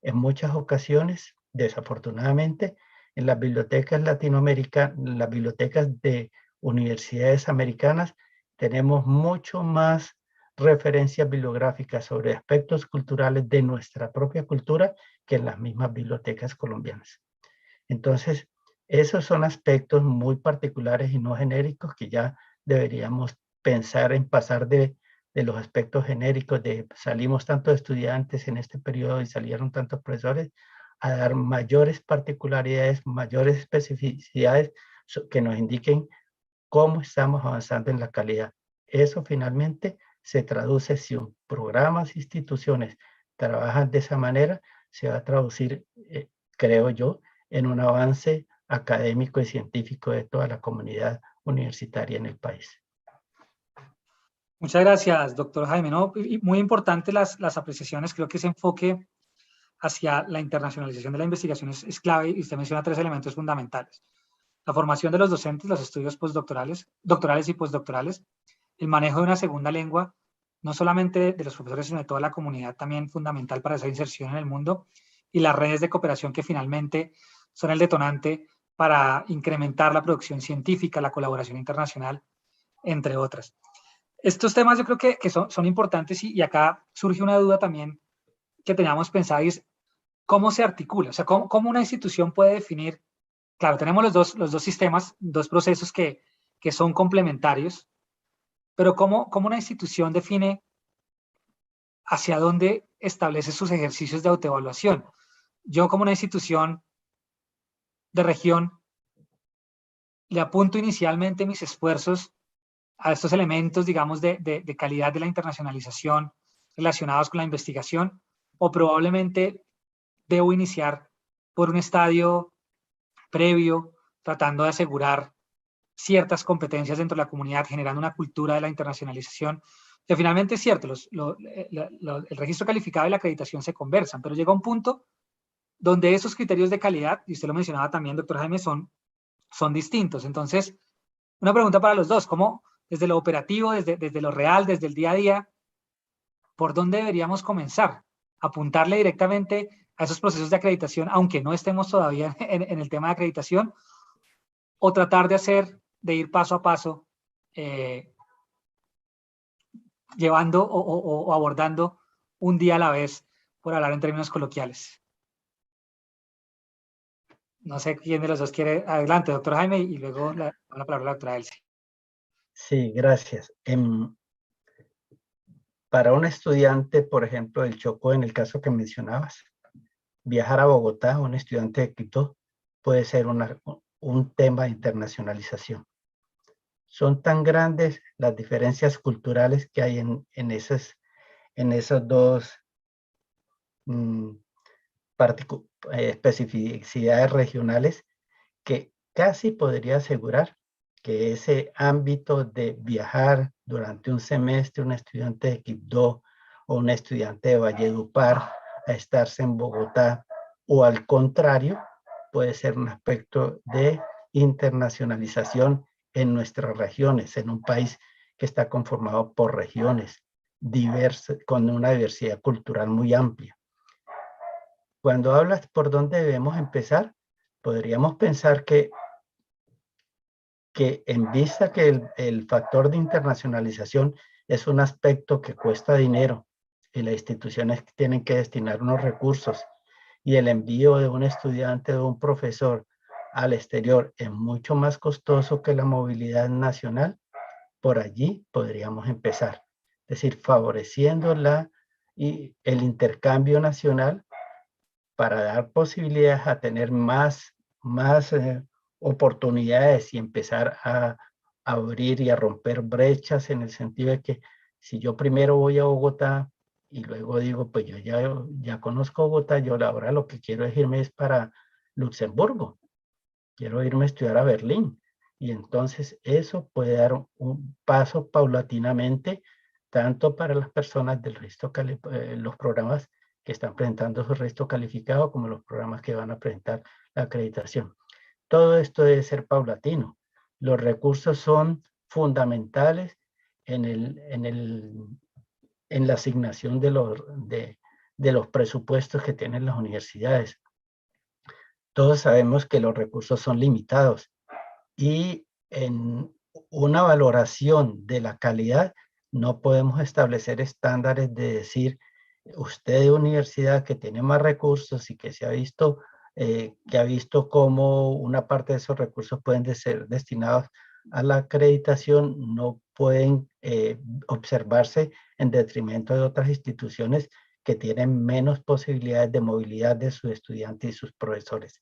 En muchas ocasiones, desafortunadamente, en las bibliotecas latinoamericanas, las bibliotecas de universidades americanas, tenemos mucho más referencias bibliográficas sobre aspectos culturales de nuestra propia cultura que en las mismas bibliotecas colombianas. Entonces, esos son aspectos muy particulares y no genéricos que ya deberíamos pensar en pasar de los aspectos genéricos de salimos tantos estudiantes en este periodo y salieron tantos profesores, a dar mayores particularidades, mayores especificidades que nos indiquen cómo estamos avanzando en la calidad. Eso finalmente se traduce si programas, instituciones trabajan de esa manera, se va a traducir, creo yo, en un avance académico y científico de toda la comunidad universitaria en el país. Muchas gracias, doctor Jaime. ¿No? Y muy importantes las apreciaciones. Creo que ese enfoque hacia la internacionalización de la investigación es clave y usted menciona 3 elementos fundamentales. La formación de los docentes, los estudios doctorales y postdoctorales, el manejo de una segunda lengua, no solamente de los profesores, sino de toda la comunidad, también fundamental para esa inserción en el mundo, y las redes de cooperación que finalmente son el detonante para incrementar la producción científica, la colaboración internacional entre otras. Estos temas yo creo que son importantes y acá surge una duda también que teníamos pensado y es cómo se articula, o sea, cómo una institución puede definir, claro, tenemos los dos sistemas, dos procesos que son complementarios, pero cómo una institución define hacia dónde establece sus ejercicios de autoevaluación. Yo como una institución de región le apunto inicialmente mis esfuerzos a estos elementos, digamos, de calidad de la internacionalización relacionados con la investigación, o probablemente debo iniciar por un estadio previo, tratando de asegurar ciertas competencias dentro de la comunidad, generando una cultura de la internacionalización, que finalmente es cierto, el registro calificado y la acreditación se conversan, pero llega un punto donde esos criterios de calidad, y usted lo mencionaba también, doctor Jaime, son distintos. Entonces, una pregunta para los dos, ¿cómo desde lo operativo, desde lo real, desde el día a día, por dónde deberíamos comenzar? ¿Apuntarle directamente a esos procesos de acreditación, aunque no estemos todavía en el tema de acreditación, o tratar de ir paso a paso, llevando o abordando un día a la vez, por hablar en términos coloquiales? No sé quién de los dos quiere. Adelante, doctor Jaime, y luego la palabra a la doctora Elsie. Sí, gracias. Para un estudiante, por ejemplo, del Chocó, en el caso que mencionabas, viajar a Bogotá, un estudiante de Quito, puede ser un tema de internacionalización. Son tan grandes las diferencias culturales que hay en esas dos especificidades regionales, que casi podría asegurar que ese ámbito de viajar durante un semestre, un estudiante de Quibdó o un estudiante de Valledupar a estarse en Bogotá, o al contrario, puede ser un aspecto de internacionalización en nuestras regiones, en un país que está conformado por regiones diversas, con una diversidad cultural muy amplia. Cuando hablas por dónde debemos empezar, podríamos pensar que en vista que el factor de internacionalización es un aspecto que cuesta dinero y las instituciones tienen que destinar unos recursos, y el envío de un estudiante o un profesor al exterior es mucho más costoso que la movilidad nacional, por allí podríamos empezar. Es decir, favoreciendo el intercambio nacional para dar posibilidades a tener más oportunidades y empezar a abrir y a romper brechas, en el sentido de que si yo primero voy a Bogotá y luego digo, pues yo ya conozco Bogotá, yo ahora lo que quiero es irme para Luxemburgo, quiero irme a estudiar a Berlín. Y entonces eso puede dar un paso paulatinamente, tanto para las personas del registro, los programas que están presentando su registro calificado, como los programas que van a presentar la acreditación. Todo esto debe ser paulatino. Los recursos son fundamentales en la asignación de los presupuestos que tienen las universidades. Todos sabemos que los recursos son limitados, y en una valoración de la calidad no podemos establecer estándares de decir, usted de universidad que tiene más recursos y que ha visto cómo una parte de esos recursos pueden ser destinados a la acreditación, no pueden observarse en detrimento de otras instituciones que tienen menos posibilidades de movilidad de sus estudiantes y sus profesores.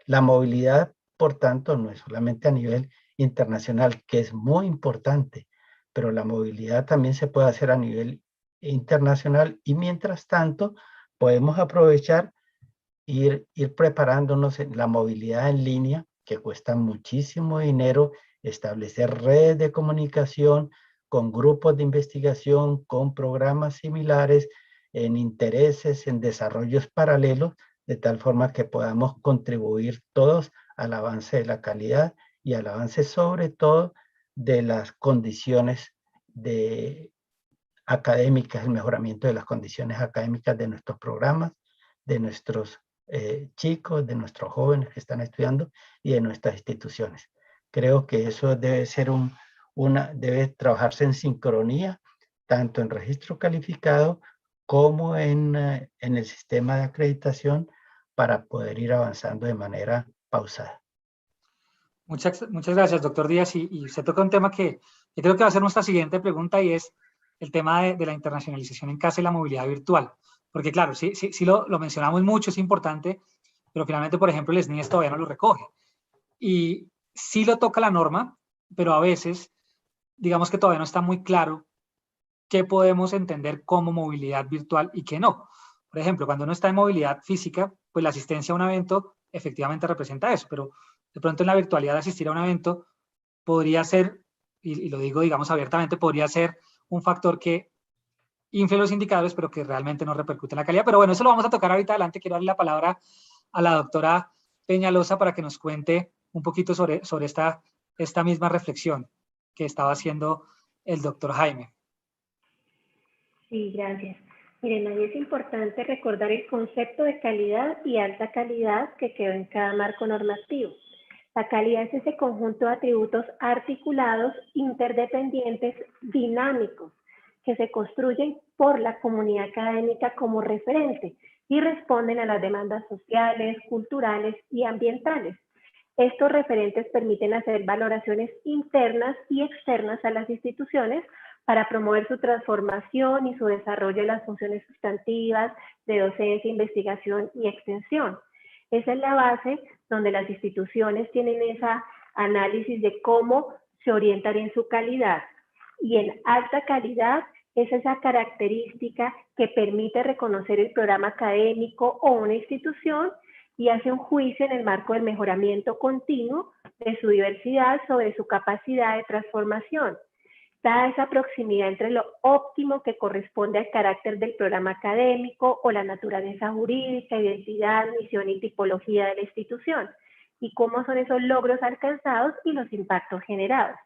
La movilidad, por tanto, no es solamente a nivel internacional, que es muy importante, pero la movilidad también se puede hacer a nivel internacional, y mientras tanto podemos aprovechar ir preparándonos en la movilidad en línea, que cuesta muchísimo dinero, establecer redes de comunicación con grupos de investigación, con programas similares, en intereses, en desarrollos paralelos, de tal forma que podamos contribuir todos al avance de la calidad y al avance sobre todo de las condiciones académicas, el mejoramiento de las condiciones académicas de nuestros programas, de nuestros chicos, de nuestros jóvenes que están estudiando y de nuestras instituciones. Creo que eso debe ser debe trabajarse en sincronía, tanto en registro calificado como en el sistema de acreditación para poder ir avanzando de manera pausada. Muchas gracias, doctor Díaz. Y se toca un tema que creo que va a ser nuestra siguiente pregunta, y es el tema de la internacionalización en casa y la movilidad virtual. Porque claro, sí lo mencionamos mucho, es importante, pero finalmente, por ejemplo, el SNIES todavía no lo recoge. Y sí lo toca la norma, pero a veces, digamos que todavía no está muy claro qué podemos entender como movilidad virtual y qué no. Por ejemplo, cuando uno está en movilidad física, pues la asistencia a un evento efectivamente representa eso, pero de pronto en la virtualidad asistir a un evento podría ser, y lo digo digamos abiertamente, podría ser un factor que infle los indicadores, pero que realmente no repercute en la calidad. Pero bueno, eso lo vamos a tocar ahorita adelante. Quiero darle la palabra a la doctora Peñalosa para que nos cuente un poquito sobre esta misma reflexión que estaba haciendo el doctor Jaime. Sí, gracias. Miren, ahí es importante recordar el concepto de calidad y alta calidad que quedó en cada marco normativo. La calidad es ese conjunto de atributos articulados, interdependientes, dinámicos, que se construyen por la comunidad académica como referente y responden a las demandas sociales, culturales y ambientales. Estos referentes permiten hacer valoraciones internas y externas a las instituciones para promover su transformación y su desarrollo de las funciones sustantivas de docencia, investigación y extensión. Esa es la base donde las instituciones tienen ese análisis de cómo se orientan en su calidad. Y en alta calidad es esa característica que permite reconocer el programa académico o una institución y hace un juicio en el marco del mejoramiento continuo de su diversidad sobre su capacidad de transformación. Da esa proximidad entre lo óptimo que corresponde al carácter del programa académico o la naturaleza jurídica, identidad, misión y tipología de la institución, y cómo son esos logros alcanzados y los impactos generados.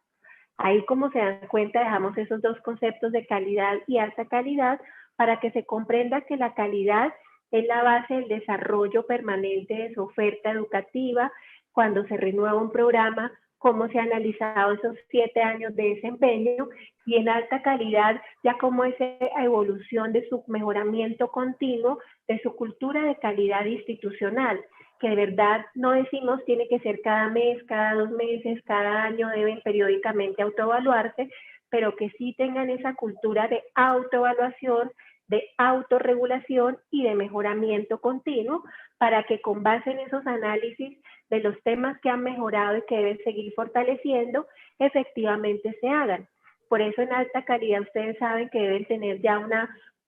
Ahí, como se dan cuenta, dejamos esos dos conceptos de calidad y alta calidad para que se comprenda que la calidad es la base del desarrollo permanente de su oferta educativa. Cuando se renueva un programa, cómo se ha analizado esos 7 años de desempeño, y en alta calidad ya como esa evolución de su mejoramiento continuo, de su cultura de calidad institucional, que de verdad no decimos tiene que ser cada mes, cada 2 meses, cada año, deben periódicamente autoevaluarse, pero que sí tengan esa cultura de autoevaluación, de autorregulación y de mejoramiento continuo, para que con base en esos análisis de los temas que han mejorado y que deben seguir fortaleciendo, efectivamente se hagan. Por eso en alta calidad ustedes saben que deben tener ya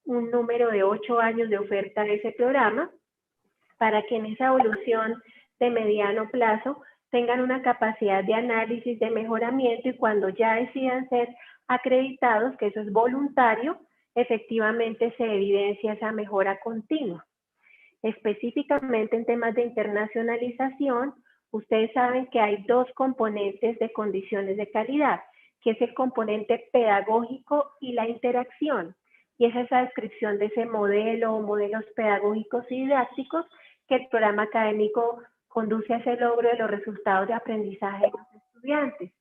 un número de 8 años de oferta de ese programa, para que en esa evolución de mediano plazo tengan una capacidad de análisis, de mejoramiento, y cuando ya decidan ser acreditados, que eso es voluntario, efectivamente se evidencia esa mejora continua. Específicamente en temas de internacionalización, ustedes saben que hay 2 componentes de condiciones de calidad, que es el componente pedagógico y la interacción. Y es esa descripción de ese modelo o modelos pedagógicos y didácticos que el programa académico conduce a ese logro de los resultados de aprendizaje de los estudiantes,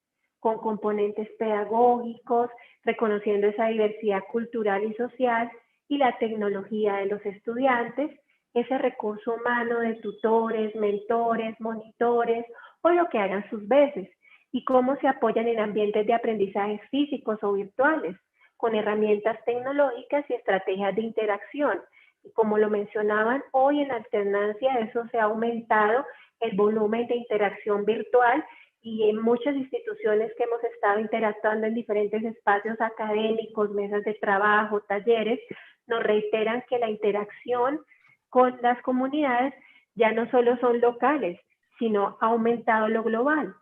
con componentes pedagógicos, reconociendo esa diversidad cultural y social, y la tecnología de los estudiantes, ese recurso humano de tutores, mentores, monitores o lo que hagan sus veces, y cómo se apoyan en ambientes de aprendizaje físicos o virtuales, con herramientas tecnológicas y estrategias de interacción. Y como lo mencionaban, hoy en alternancia eso se ha aumentado el volumen de interacción virtual, y en muchas instituciones que hemos estado interactuando en diferentes espacios académicos, mesas de trabajo, talleres, nos reiteran que la interacción con las comunidades ya no solo son locales, sino ha aumentado lo global.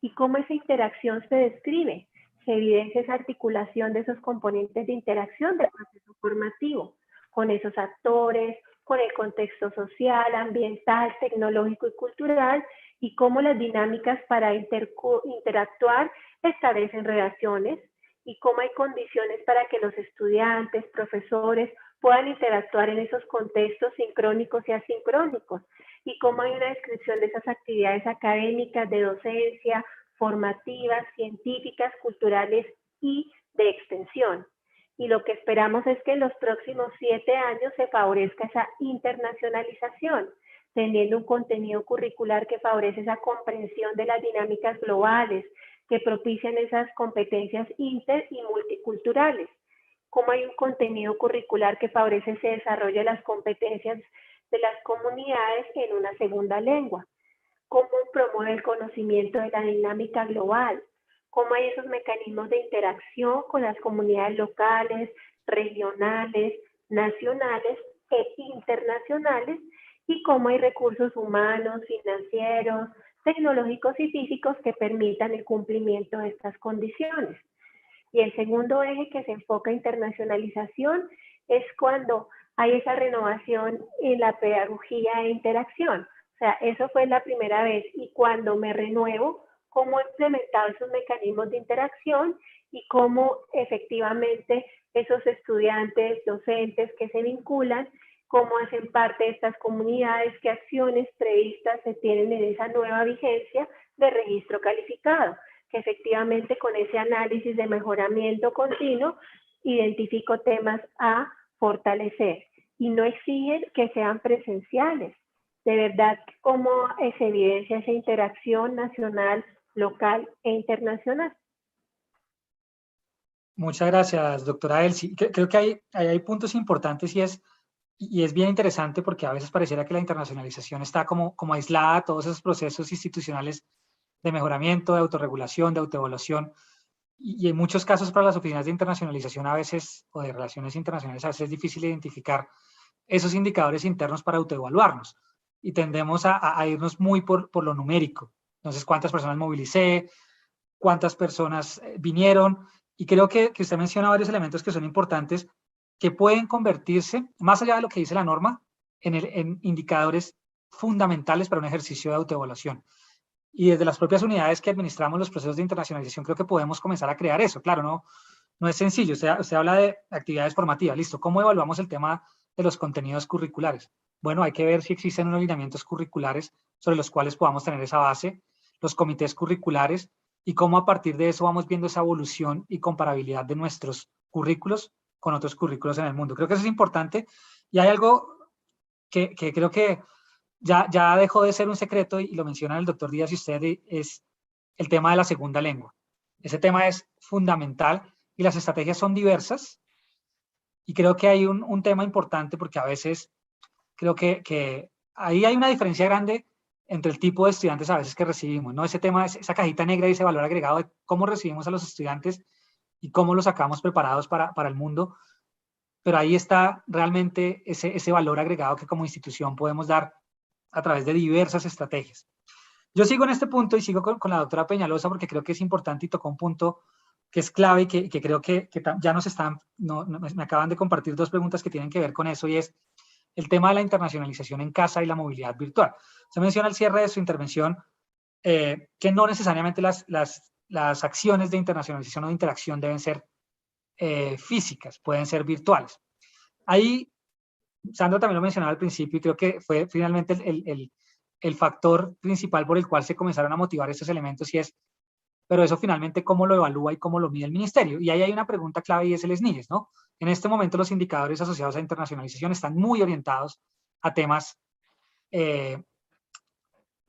¿Y cómo esa interacción se describe? Se evidencia esa articulación de esos componentes de interacción del proceso formativo, con esos actores, con el contexto social, ambiental, tecnológico y cultural, y cómo las dinámicas para interactuar establecen relaciones, y cómo hay condiciones para que los estudiantes, profesores, puedan interactuar en esos contextos sincrónicos y asincrónicos, y cómo hay una descripción de esas actividades académicas, de docencia, formativas, científicas, culturales y de extensión. Y lo que esperamos es que en los próximos 7 años se favorezca esa internacionalización, teniendo un contenido curricular que favorece esa comprensión de las dinámicas globales, que propician esas competencias inter y multiculturales. Cómo hay un contenido curricular que favorece ese desarrollo de las competencias de las comunidades en una segunda lengua. Cómo promueve el conocimiento de la dinámica global. Cómo hay esos mecanismos de interacción con las comunidades locales, regionales, nacionales e internacionales, y cómo hay recursos humanos, financieros, tecnológicos y físicos que permitan el cumplimiento de estas condiciones. Y el segundo eje que se enfoca en internacionalización es cuando hay esa renovación en la pedagogía e interacción. O sea, eso fue la primera vez, y cuando me renuevo, cómo he implementado esos mecanismos de interacción y cómo efectivamente esos estudiantes, docentes que se vinculan, cómo hacen parte de estas comunidades, qué acciones previstas se tienen en esa nueva vigencia de registro calificado, que efectivamente con ese análisis de mejoramiento continuo identifico temas a fortalecer y no exigen que sean presenciales. De verdad, cómo se evidencia esa interacción nacional, local e internacional. Muchas gracias, doctora Elsie. Creo que hay puntos importantes y es bien interesante porque a veces pareciera que la internacionalización está como aislada a todos esos procesos institucionales de mejoramiento, de autorregulación, de autoevaluación. Y en muchos casos para las oficinas de internacionalización a veces, o de relaciones internacionales, a veces es difícil identificar esos indicadores internos para autoevaluarnos. Y tendemos a irnos muy por lo numérico. Entonces, ¿cuántas personas movilicé? ¿Cuántas personas vinieron? Y creo que usted menciona varios elementos que son importantes, que pueden convertirse, más allá de lo que dice la norma, en indicadores fundamentales para un ejercicio de autoevaluación. Y desde las propias unidades que administramos los procesos de internacionalización, creo que podemos comenzar a crear eso. Claro, no es sencillo. Usted habla de actividades formativas. Listo, ¿cómo evaluamos el tema de los contenidos curriculares? Bueno, hay que ver si existen unos lineamientos curriculares sobre los cuales podamos tener esa base, los comités curriculares, y cómo a partir de eso vamos viendo esa evolución y comparabilidad de nuestros currículos con otros currículos en el mundo. Creo que eso es importante, y hay algo que creo que ya dejó de ser un secreto, y lo menciona el doctor Díaz y usted, es el tema de la segunda lengua. Ese tema es fundamental y las estrategias son diversas, y creo que hay un tema importante porque a veces creo que ahí hay una diferencia grande entre el tipo de estudiantes a veces que recibimos, ¿no? Ese tema, esa cajita negra y ese valor agregado de cómo recibimos a los estudiantes y cómo los sacamos preparados para el mundo, pero ahí está realmente ese valor agregado que como institución podemos dar a través de diversas estrategias. Yo sigo en este punto y sigo con la doctora Peñalosa porque creo que es importante y tocó un punto que es clave y que creo que ya nos están, me acaban de compartir 2 preguntas que tienen que ver con eso, y es el tema de la internacionalización en casa y la movilidad virtual. Se menciona al cierre de su intervención que no necesariamente las acciones de internacionalización o de interacción deben ser físicas, pueden ser virtuales. Ahí, Sandra también lo mencionaba al principio y creo que fue finalmente el factor principal por el cual se comenzaron a motivar estos elementos, y es, pero eso finalmente cómo lo evalúa y cómo lo mide el ministerio. Y ahí hay una pregunta clave y es el SNIES, ¿no? En este momento los indicadores asociados a internacionalización están muy orientados a temas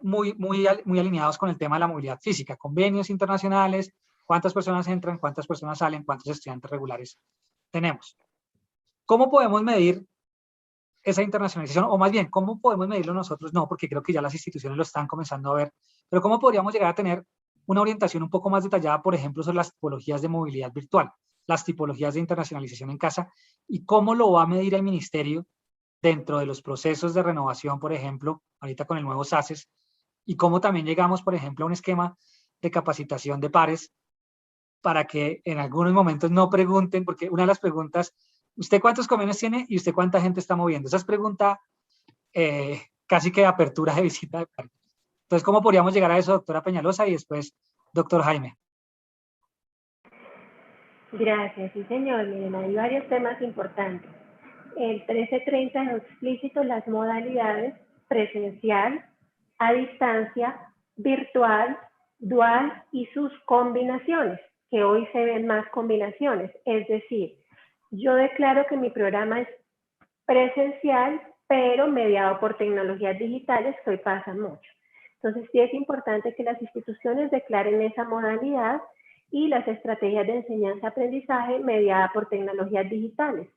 muy alineados con el tema de la movilidad física, convenios internacionales, cuántas personas entran, cuántas personas salen, cuántos estudiantes regulares tenemos. ¿Cómo podemos medir esa internacionalización? O más bien, ¿cómo podemos medirlo nosotros? No, porque creo que ya las instituciones lo están comenzando a ver, pero ¿cómo podríamos llegar a tener una orientación un poco más detallada, por ejemplo, sobre las tipologías de movilidad virtual, las tipologías de internacionalización en casa, y cómo lo va a medir el ministerio dentro de los procesos de renovación, por ejemplo, ahorita con el nuevo SACES, y cómo también llegamos, por ejemplo, a un esquema de capacitación de pares para que en algunos momentos no pregunten, porque una de las preguntas, ¿usted cuántos convenios tiene y usted cuánta gente está moviendo? Esa es pregunta casi que de apertura de visita de pares. Entonces, ¿cómo podríamos llegar a eso, doctora Peñalosa, y después, doctor Jaime? Gracias, sí señor. Miren, hay varios temas importantes. El 1330 dejó explícito las modalidades presencial, a distancia, virtual, dual y sus combinaciones, que hoy se ven más combinaciones. Es decir, yo declaro que mi programa es presencial, pero mediado por tecnologías digitales, que hoy pasa mucho. Entonces, sí es importante que las instituciones declaren esa modalidad y las estrategias de enseñanza-aprendizaje mediada por tecnologías digitales,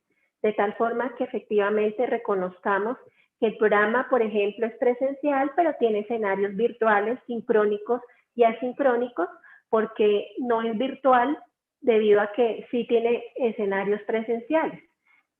de tal forma que efectivamente reconozcamos que el programa, por ejemplo, es presencial, pero tiene escenarios virtuales, sincrónicos y asincrónicos, porque no es virtual debido a que sí tiene escenarios presenciales,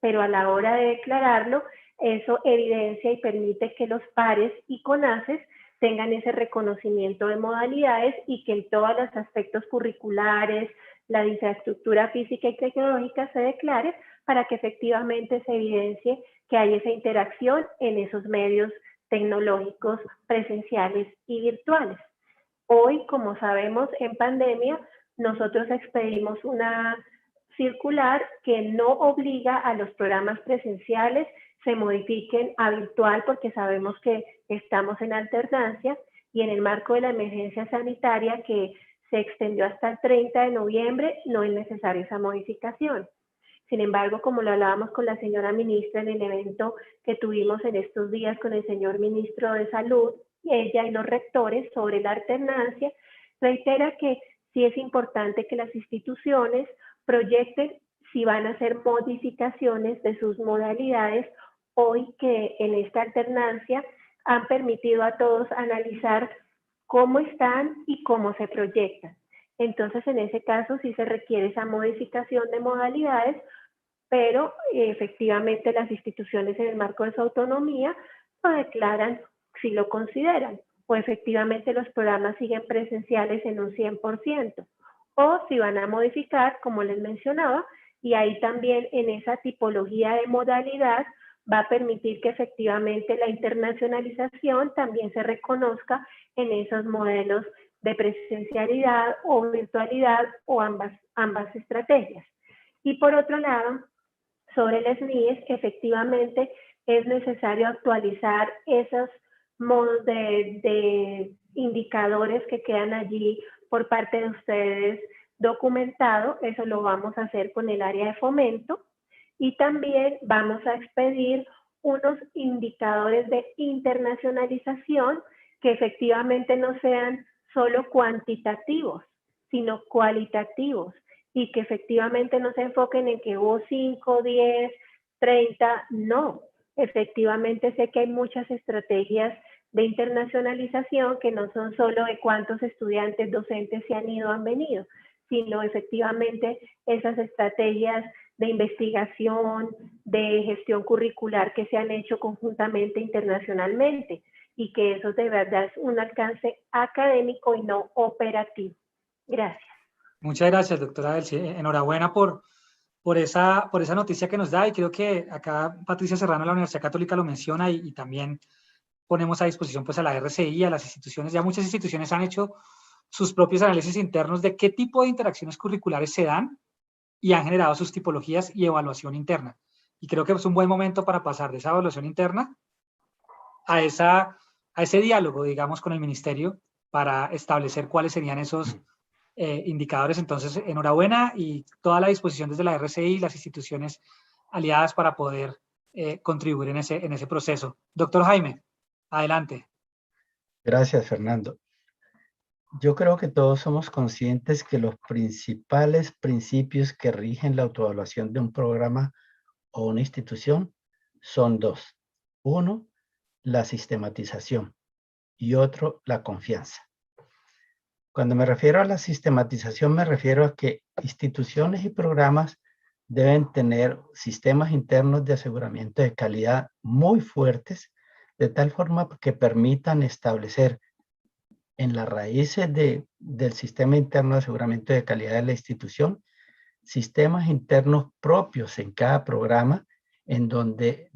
pero a la hora de declararlo, eso evidencia y permite que los pares y CONACES tengan ese reconocimiento de modalidades y que en todos los aspectos curriculares, la infraestructura física y tecnológica se declare para que efectivamente se evidencie que hay esa interacción en esos medios tecnológicos presenciales y virtuales. Hoy, como sabemos, en pandemia, nosotros expedimos una circular que no obliga a los programas presenciales se modifiquen a virtual porque sabemos que estamos en alternancia y en el marco de la emergencia sanitaria que se extendió hasta el 30 de noviembre no es necesaria esa modificación. Sin embargo, como lo hablábamos con la señora ministra en el evento que tuvimos en estos días con el señor ministro de Salud, ella y los rectores sobre la alternancia, reitera que sí es importante que las instituciones proyecten si van a hacer modificaciones de sus modalidades hoy que en esta alternancia han permitido a todos analizar cómo están y cómo se proyectan. Entonces, en ese caso sí se requiere esa modificación de modalidades, pero efectivamente las instituciones en el marco de su autonomía lo declaran si lo consideran, o efectivamente los programas siguen presenciales en un 100%, o si van a modificar, como les mencionaba, y ahí también en esa tipología de modalidad va a permitir que efectivamente la internacionalización también se reconozca en esos modelos de presencialidad o virtualidad o ambas estrategias. Y por otro lado, sobre el SNIES, efectivamente es necesario actualizar esos modos de indicadores que quedan allí por parte de ustedes documentado. Eso lo vamos a hacer con el área de fomento y también vamos a expedir unos indicadores de internacionalización que efectivamente no sean solo cuantitativos, sino cualitativos y que efectivamente no se enfoquen en que hubo 5, 10, 30, no. Efectivamente sé que hay muchas estrategias de internacionalización que no son solo de cuántos estudiantes docentes se han ido o han venido, sino efectivamente esas estrategias de investigación, de gestión curricular que se han hecho conjuntamente internacionalmente y que eso de verdad es un alcance académico y no operativo. Gracias. Muchas gracias, doctora Delcy. Enhorabuena por esa noticia que nos da y creo que acá Patricia Serrano de la Universidad Católica lo menciona y también ponemos a disposición pues a la RCI, a las instituciones. Ya muchas instituciones han hecho sus propios análisis internos de qué tipo de interacciones curriculares se dan y han generado sus tipologías y evaluación interna. Y creo que es un buen momento para pasar de esa evaluación interna a ese diálogo, digamos, con el ministerio para establecer cuáles serían esos indicadores. Entonces, enhorabuena y toda la disposición desde la RCI y las instituciones aliadas para poder contribuir en ese proceso. Doctor Jaime, adelante. Gracias, Fernando. Yo creo que todos somos conscientes que los principales principios que rigen la autoevaluación de un programa o una institución son dos. Uno, la sistematización y otro, la confianza. Cuando me refiero a la sistematización, me refiero a que instituciones y programas deben tener sistemas internos de aseguramiento de calidad muy fuertes, de tal forma que permitan establecer en las raíces del sistema interno de aseguramiento de calidad de la institución, sistemas internos propios en cada programa, en donde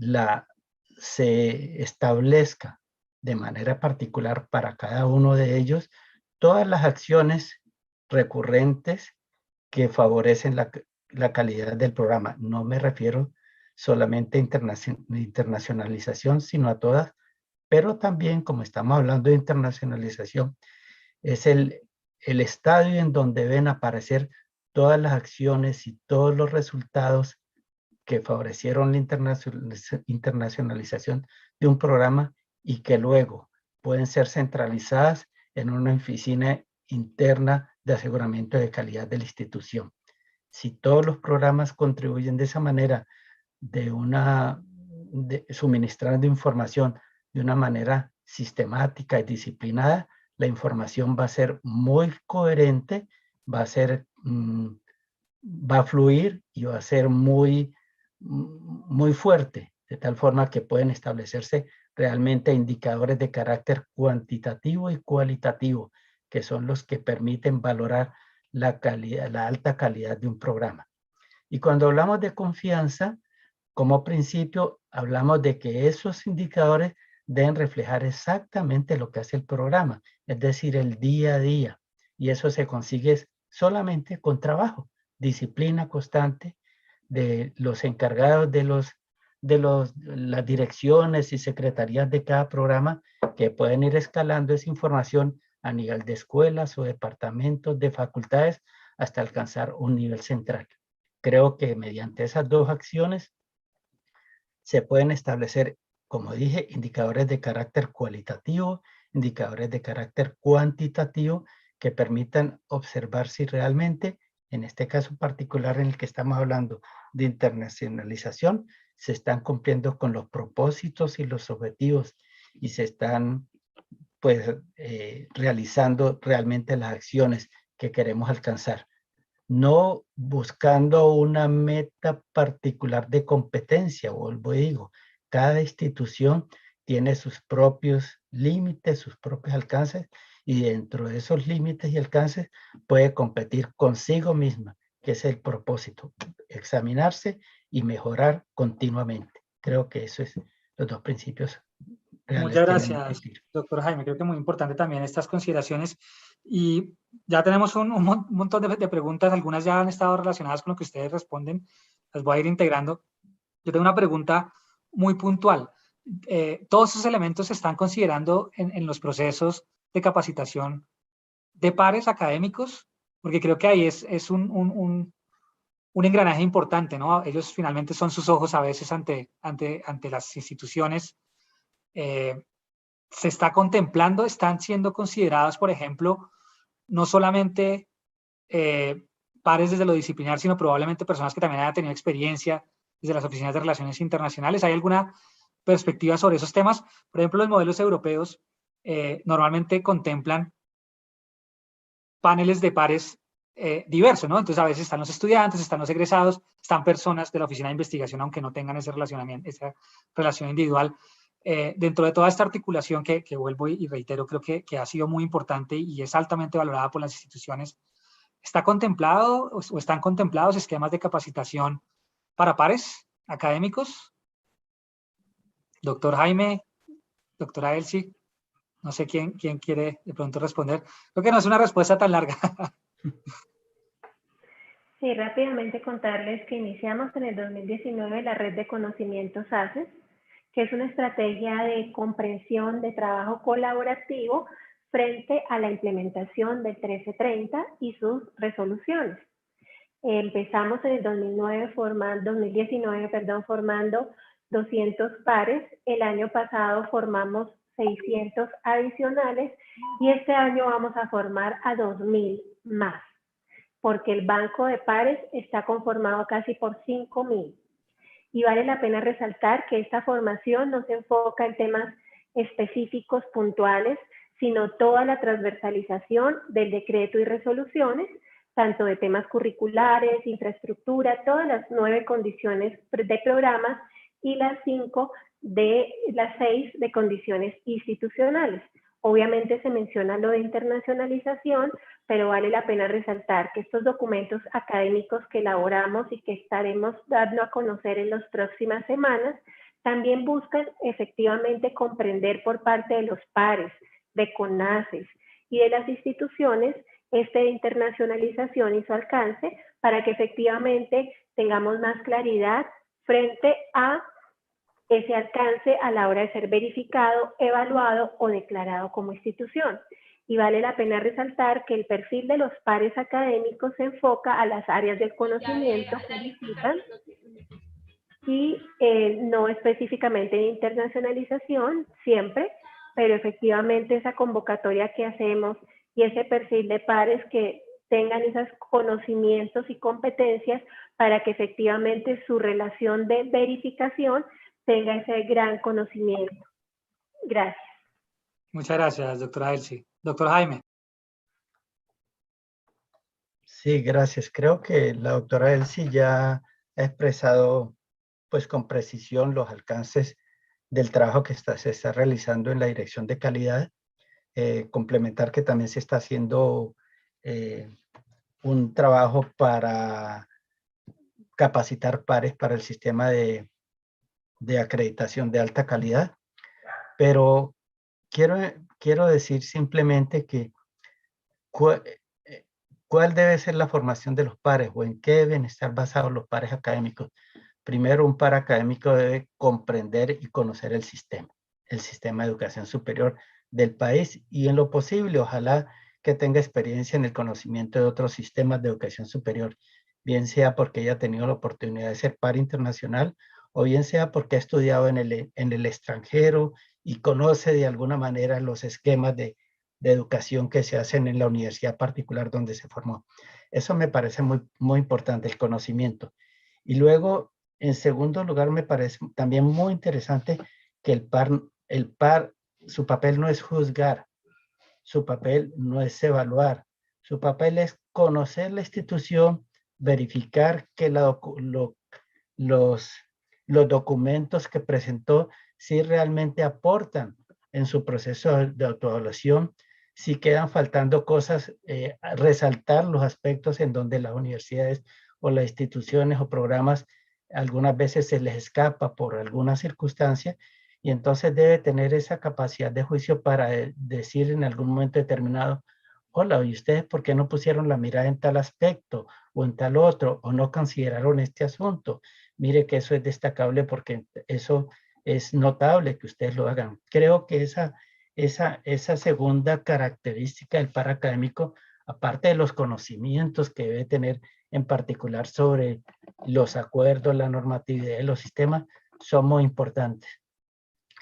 se establezca de manera particular para cada uno de ellos todas las acciones recurrentes que favorecen la calidad del programa. No me refiero solamente a internacionalización, sino a todas, pero también, como estamos hablando de internacionalización, es el el estadio en donde deben aparecer todas las acciones y todos los resultados que favorecieron la internacionalización de un programa y que luego pueden ser centralizadas en una oficina interna de aseguramiento de calidad de la institución. Si todos los programas contribuyen de esa manera, suministrando información de una manera sistemática y disciplinada, la información va a ser muy coherente, va a fluir y va a ser muy fuerte, de tal forma que pueden establecerse realmente indicadores de carácter cuantitativo y cualitativo, que son los que permiten valorar la alta calidad de un programa. Y cuando hablamos de confianza, como principio, hablamos de que esos indicadores deben reflejar exactamente lo que hace el programa, es decir, el día a día. Y eso se consigue solamente con trabajo, disciplina constante de los encargados de las direcciones y secretarías de cada programa, que pueden ir escalando esa información a nivel de escuelas o departamentos, de facultades, hasta alcanzar un nivel central. Creo que mediante esas dos acciones se pueden establecer, como dije, indicadores de carácter cualitativo, indicadores de carácter cuantitativo, que permitan observar si realmente, en este caso particular en el que estamos hablando de internacionalización, se están cumpliendo con los propósitos y los objetivos y se están realizando realmente las acciones que queremos alcanzar. No buscando una meta particular de competencia, vuelvo y digo, cada institución tiene sus propios límites, sus propios alcances, y dentro de esos límites y alcances puede competir consigo misma, que es el propósito, examinarse y mejorar continuamente. Creo que eso es los dos principios reales. Muchas gracias, doctor Jaime. Creo que muy importante también estas consideraciones. Y ya tenemos un montón de preguntas. Algunas ya han estado relacionadas con lo que ustedes responden. Las voy a ir integrando. Yo tengo una pregunta muy puntual. ¿Todos esos elementos se están considerando en los procesos de capacitación de pares académicos? Porque creo que ahí es un engranaje importante, ¿no? Ellos finalmente son sus ojos a veces ante las instituciones. Se está contemplando, están siendo consideradas, por ejemplo, no solamente pares desde lo disciplinar, sino probablemente personas que también hayan tenido experiencia desde las oficinas de relaciones internacionales. ¿Hay alguna perspectiva sobre esos temas? Por ejemplo, los modelos europeos normalmente contemplan paneles de pares diversos, ¿no? Entonces a veces están los estudiantes, están los egresados, están personas de la oficina de investigación, aunque no tengan ese relacionamiento, esa relación individual. Dentro de toda esta articulación que vuelvo y reitero, creo que ha sido muy importante y es altamente valorada por las instituciones, ¿está contemplado o están contemplados esquemas de capacitación para pares académicos? Doctor Jaime, doctora Elsie, no sé quién quiere de pronto responder. Creo que no es una respuesta tan larga. Sí, rápidamente contarles que iniciamos en el 2019 la red de conocimientos ACES, que es una estrategia de comprensión de trabajo colaborativo frente a la implementación del 1330 y sus resoluciones. Empezamos en el 2019 formando 200 pares. El año pasado formamos 600 adicionales y este año vamos a formar a 2.000 más, porque el banco de pares está conformado casi por 5.000. Y vale la pena resaltar que esta formación no se enfoca en temas específicos puntuales, sino toda la transversalización del decreto y resoluciones, tanto de temas curriculares, infraestructura, todas las 9 condiciones de programas y las 6 de condiciones institucionales. Obviamente se menciona lo de internacionalización, pero vale la pena resaltar que estos documentos académicos que elaboramos y que estaremos dando a conocer en las próximas semanas, también buscan efectivamente comprender por parte de los pares, de CONACES y de las instituciones de internacionalización y su alcance para que efectivamente tengamos más claridad frente a ese alcance a la hora de ser verificado, evaluado o declarado como institución. Y vale la pena resaltar que el perfil de los pares académicos se enfoca a las áreas del conocimiento que visitan y no específicamente en internacionalización, siempre, pero efectivamente esa convocatoria que hacemos y ese perfil de pares que tengan esos conocimientos y competencias para que efectivamente su relación de verificación tenga ese gran conocimiento. Gracias. Muchas gracias, doctora Elsie. Doctor Jaime. Sí, gracias. Creo que la doctora Elsie ya ha expresado pues con precisión los alcances del trabajo que se está realizando en la dirección de calidad. Complementar que también se está haciendo un trabajo para capacitar pares para el sistema de acreditación de alta calidad. Pero quiero decir simplemente que ¿cuál debe ser la formación de los pares o en qué deben estar basados los pares académicos? Primero, un par académico debe comprender y conocer el sistema de educación superior del país y en lo posible, ojalá que tenga experiencia en el conocimiento de otros sistemas de educación superior, bien sea porque haya tenido la oportunidad de ser par internacional o bien sea porque ha estudiado en el extranjero y conoce de alguna manera los esquemas de educación que se hacen en la universidad particular donde se formó. Eso me parece muy, muy importante, el conocimiento. Y luego, en segundo lugar, me parece también muy interesante que el par, su papel no es juzgar, su papel no es evaluar, su papel es conocer la institución, verificar que los documentos que presentó sí realmente aportan en su proceso de autoevaluación, si quedan faltando cosas, resaltar los aspectos en donde las universidades o las instituciones o programas algunas veces se les escapa por alguna circunstancia y entonces debe tener esa capacidad de juicio para decir en algún momento determinado, hola, ¿y ustedes por qué no pusieron la mirada en tal aspecto o en tal otro o no consideraron este asunto? Mire que eso es destacable porque eso es notable que ustedes lo hagan. Creo que esa segunda característica del par académico, aparte de los conocimientos que debe tener en particular sobre los acuerdos, la normatividad de los sistemas, son muy importantes.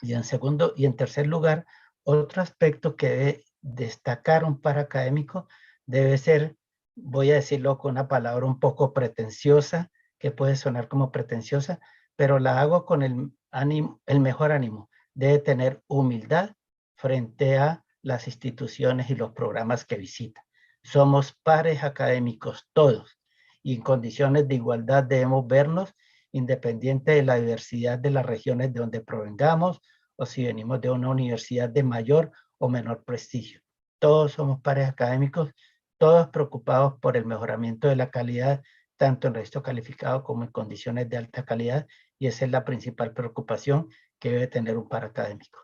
Y en tercer lugar, otro aspecto que debe destacar un par académico debe ser, voy a decirlo con una palabra un poco pretenciosa, que puede sonar como pretenciosa, pero la hago con el mejor ánimo. Debe tener humildad frente a las instituciones y los programas que visita. Somos pares académicos todos y en condiciones de igualdad debemos vernos independiente de la diversidad de las regiones de donde provengamos o si venimos de una universidad de mayor o menor prestigio. Todos somos pares académicos, todos preocupados por el mejoramiento de la calidad, tanto en registro calificado como en condiciones de alta calidad, y esa es la principal preocupación que debe tener un par académico.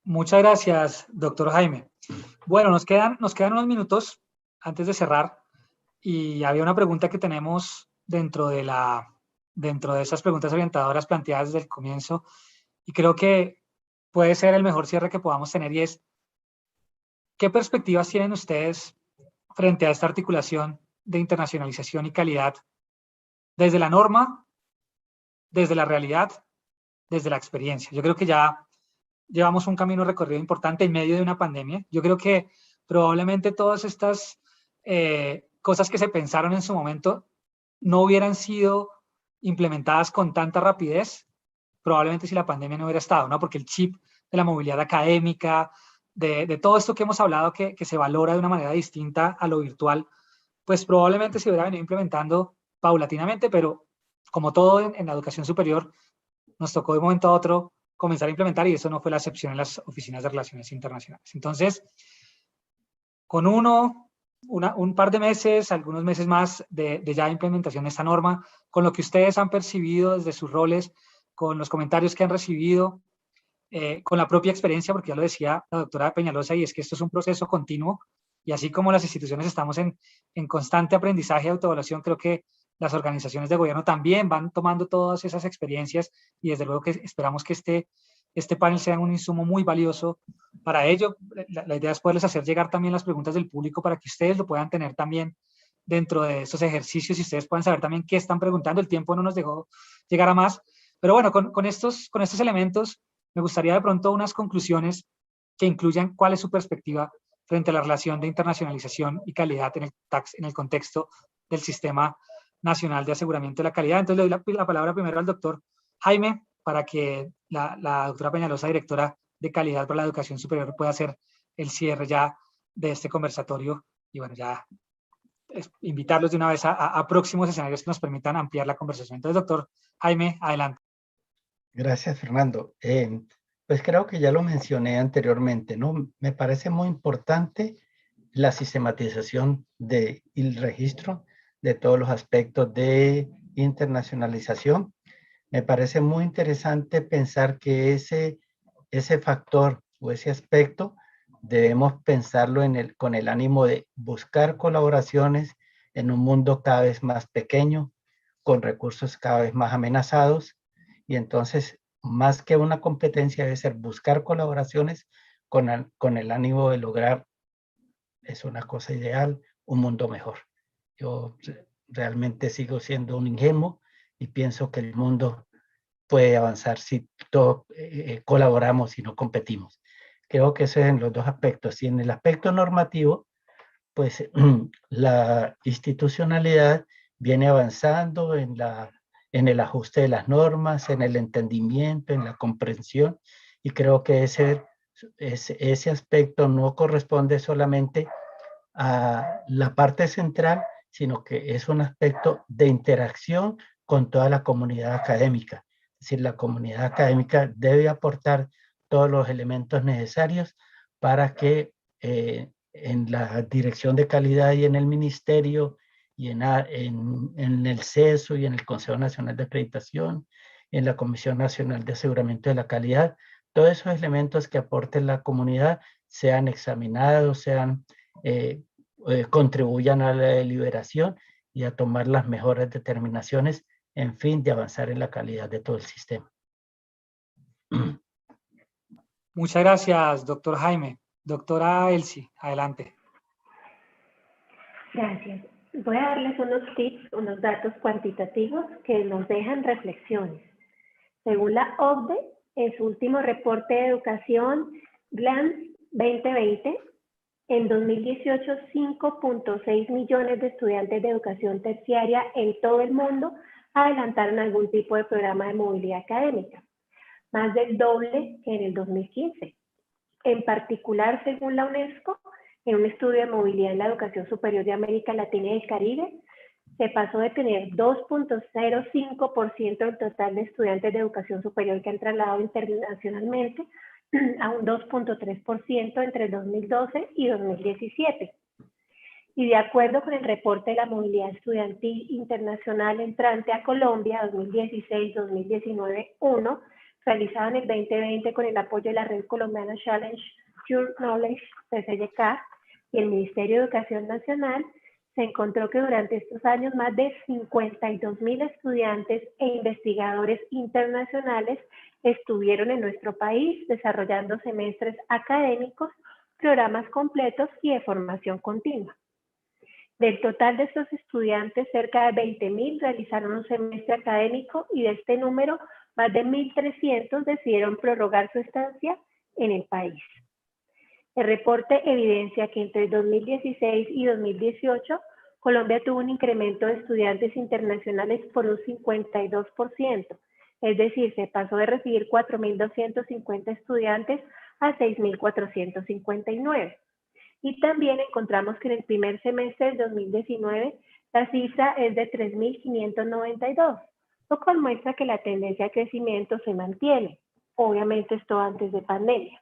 Muchas gracias, doctor Jaime. Bueno, nos quedan unos minutos antes de cerrar y había una pregunta que tenemos dentro de esas preguntas orientadoras planteadas desde el comienzo y creo que puede ser el mejor cierre que podamos tener y es, ¿qué perspectivas tienen ustedes frente a esta articulación de internacionalización y calidad desde la norma, desde la realidad, desde la experiencia? Yo creo que ya llevamos un camino recorrido importante en medio de una pandemia. Yo creo que probablemente todas estas cosas que se pensaron en su momento no hubieran sido implementadas con tanta rapidez, probablemente si la pandemia no hubiera estado, ¿no? Porque el chip de la movilidad académica, de todo esto que hemos hablado que se valora de una manera distinta a lo virtual, pues probablemente se hubiera venido implementando paulatinamente, pero como todo en la educación superior, nos tocó de un momento a otro comenzar a implementar y eso no fue la excepción en las oficinas de relaciones internacionales. Entonces, con un par de meses, algunos meses más de ya implementación de esta norma, con lo que ustedes han percibido desde sus roles, con los comentarios que han recibido, con la propia experiencia, porque ya lo decía la doctora Peñalosa, y es que esto es un proceso continuo, y así como las instituciones estamos en constante aprendizaje y autoevaluación, creo que las organizaciones de gobierno también van tomando todas esas experiencias y desde luego que esperamos que este este panel sea un insumo muy valioso para ello. La idea es poderles hacer llegar también las preguntas del público para que ustedes lo puedan tener también dentro de estos ejercicios y ustedes puedan saber también qué están preguntando. El tiempo no nos dejó llegar a más, pero bueno, con estos elementos me gustaría de pronto unas conclusiones que incluyan cuál es su perspectiva frente a la relación de internacionalización y calidad en el contexto del Sistema Nacional de Aseguramiento de la Calidad. Entonces le doy la palabra primero al doctor Jaime para que la doctora Peñalosa, directora de Calidad para la Educación Superior, pueda hacer el cierre ya de este conversatorio y bueno, ya invitarlos de una vez a próximos escenarios que nos permitan ampliar la conversación. Entonces, doctor Jaime, adelante. Gracias, Fernando. Pues creo que ya lo mencioné anteriormente, ¿no? Me parece muy importante la sistematización y el registro de todos los aspectos de internacionalización. Me parece muy interesante pensar que ese factor o ese aspecto debemos pensarlo con el ánimo de buscar colaboraciones en un mundo cada vez más pequeño, con recursos cada vez más amenazados, y entonces, más que una competencia, debe ser buscar colaboraciones con el ánimo de lograr, es una cosa ideal, un mundo mejor. Yo realmente sigo siendo un ingenuo y pienso que el mundo puede avanzar si todos colaboramos y no competimos. Creo que eso es en los dos aspectos. Y en el aspecto normativo, pues la institucionalidad viene avanzando en el ajuste de las normas, en el entendimiento, en la comprensión, y creo que ese aspecto no corresponde solamente a la parte central, sino que es un aspecto de interacción con toda la comunidad académica. Es decir, la comunidad académica debe aportar todos los elementos necesarios para que en la dirección de calidad y en el ministerio y en el CESO y en el Consejo Nacional de Acreditación, en la Comisión Nacional de Aseguramiento de la Calidad, todos esos elementos que aporte la comunidad sean examinados, contribuyan a la deliberación y a tomar las mejores determinaciones en fin de avanzar en la calidad de todo el sistema. Muchas gracias, doctor Jaime. Doctora Elsie, adelante. Gracias. Voy a darles unos tips, unos datos cuantitativos que nos dejan reflexiones. Según la OCDE, en su último reporte de educación, GLANCE 2020, en 2018, 5.6 millones de estudiantes de educación terciaria en todo el mundo adelantaron algún tipo de programa de movilidad académica, más del doble que en el 2015. En particular, según la UNESCO, en un estudio de movilidad en la educación superior de América Latina y el Caribe, se pasó de tener 2.05% del total de estudiantes de educación superior que han trasladado internacionalmente a un 2.3% entre el 2012 y 2017. Y de acuerdo con el reporte de la movilidad estudiantil internacional entrante a Colombia 2016-2019-1, realizado en el 2020 con el apoyo de la Red Colombiana Challenge Your Knowledge, CCYK, y el Ministerio de Educación Nacional, se encontró que durante estos años más de 52.000 estudiantes e investigadores internacionales estuvieron en nuestro país desarrollando semestres académicos, programas completos y de formación continua. Del total de estos estudiantes, cerca de 20.000 realizaron un semestre académico y de este número, más de 1.300 decidieron prorrogar su estancia en el país. El reporte evidencia que entre 2016 y 2018, Colombia tuvo un incremento de estudiantes internacionales por un 52%, es decir, se pasó de recibir 4.250 estudiantes a 6.459. Y también encontramos que en el primer semestre del 2019, la cifra es de 3.592, lo cual muestra que la tendencia de crecimiento se mantiene. Obviamente esto antes de pandemia.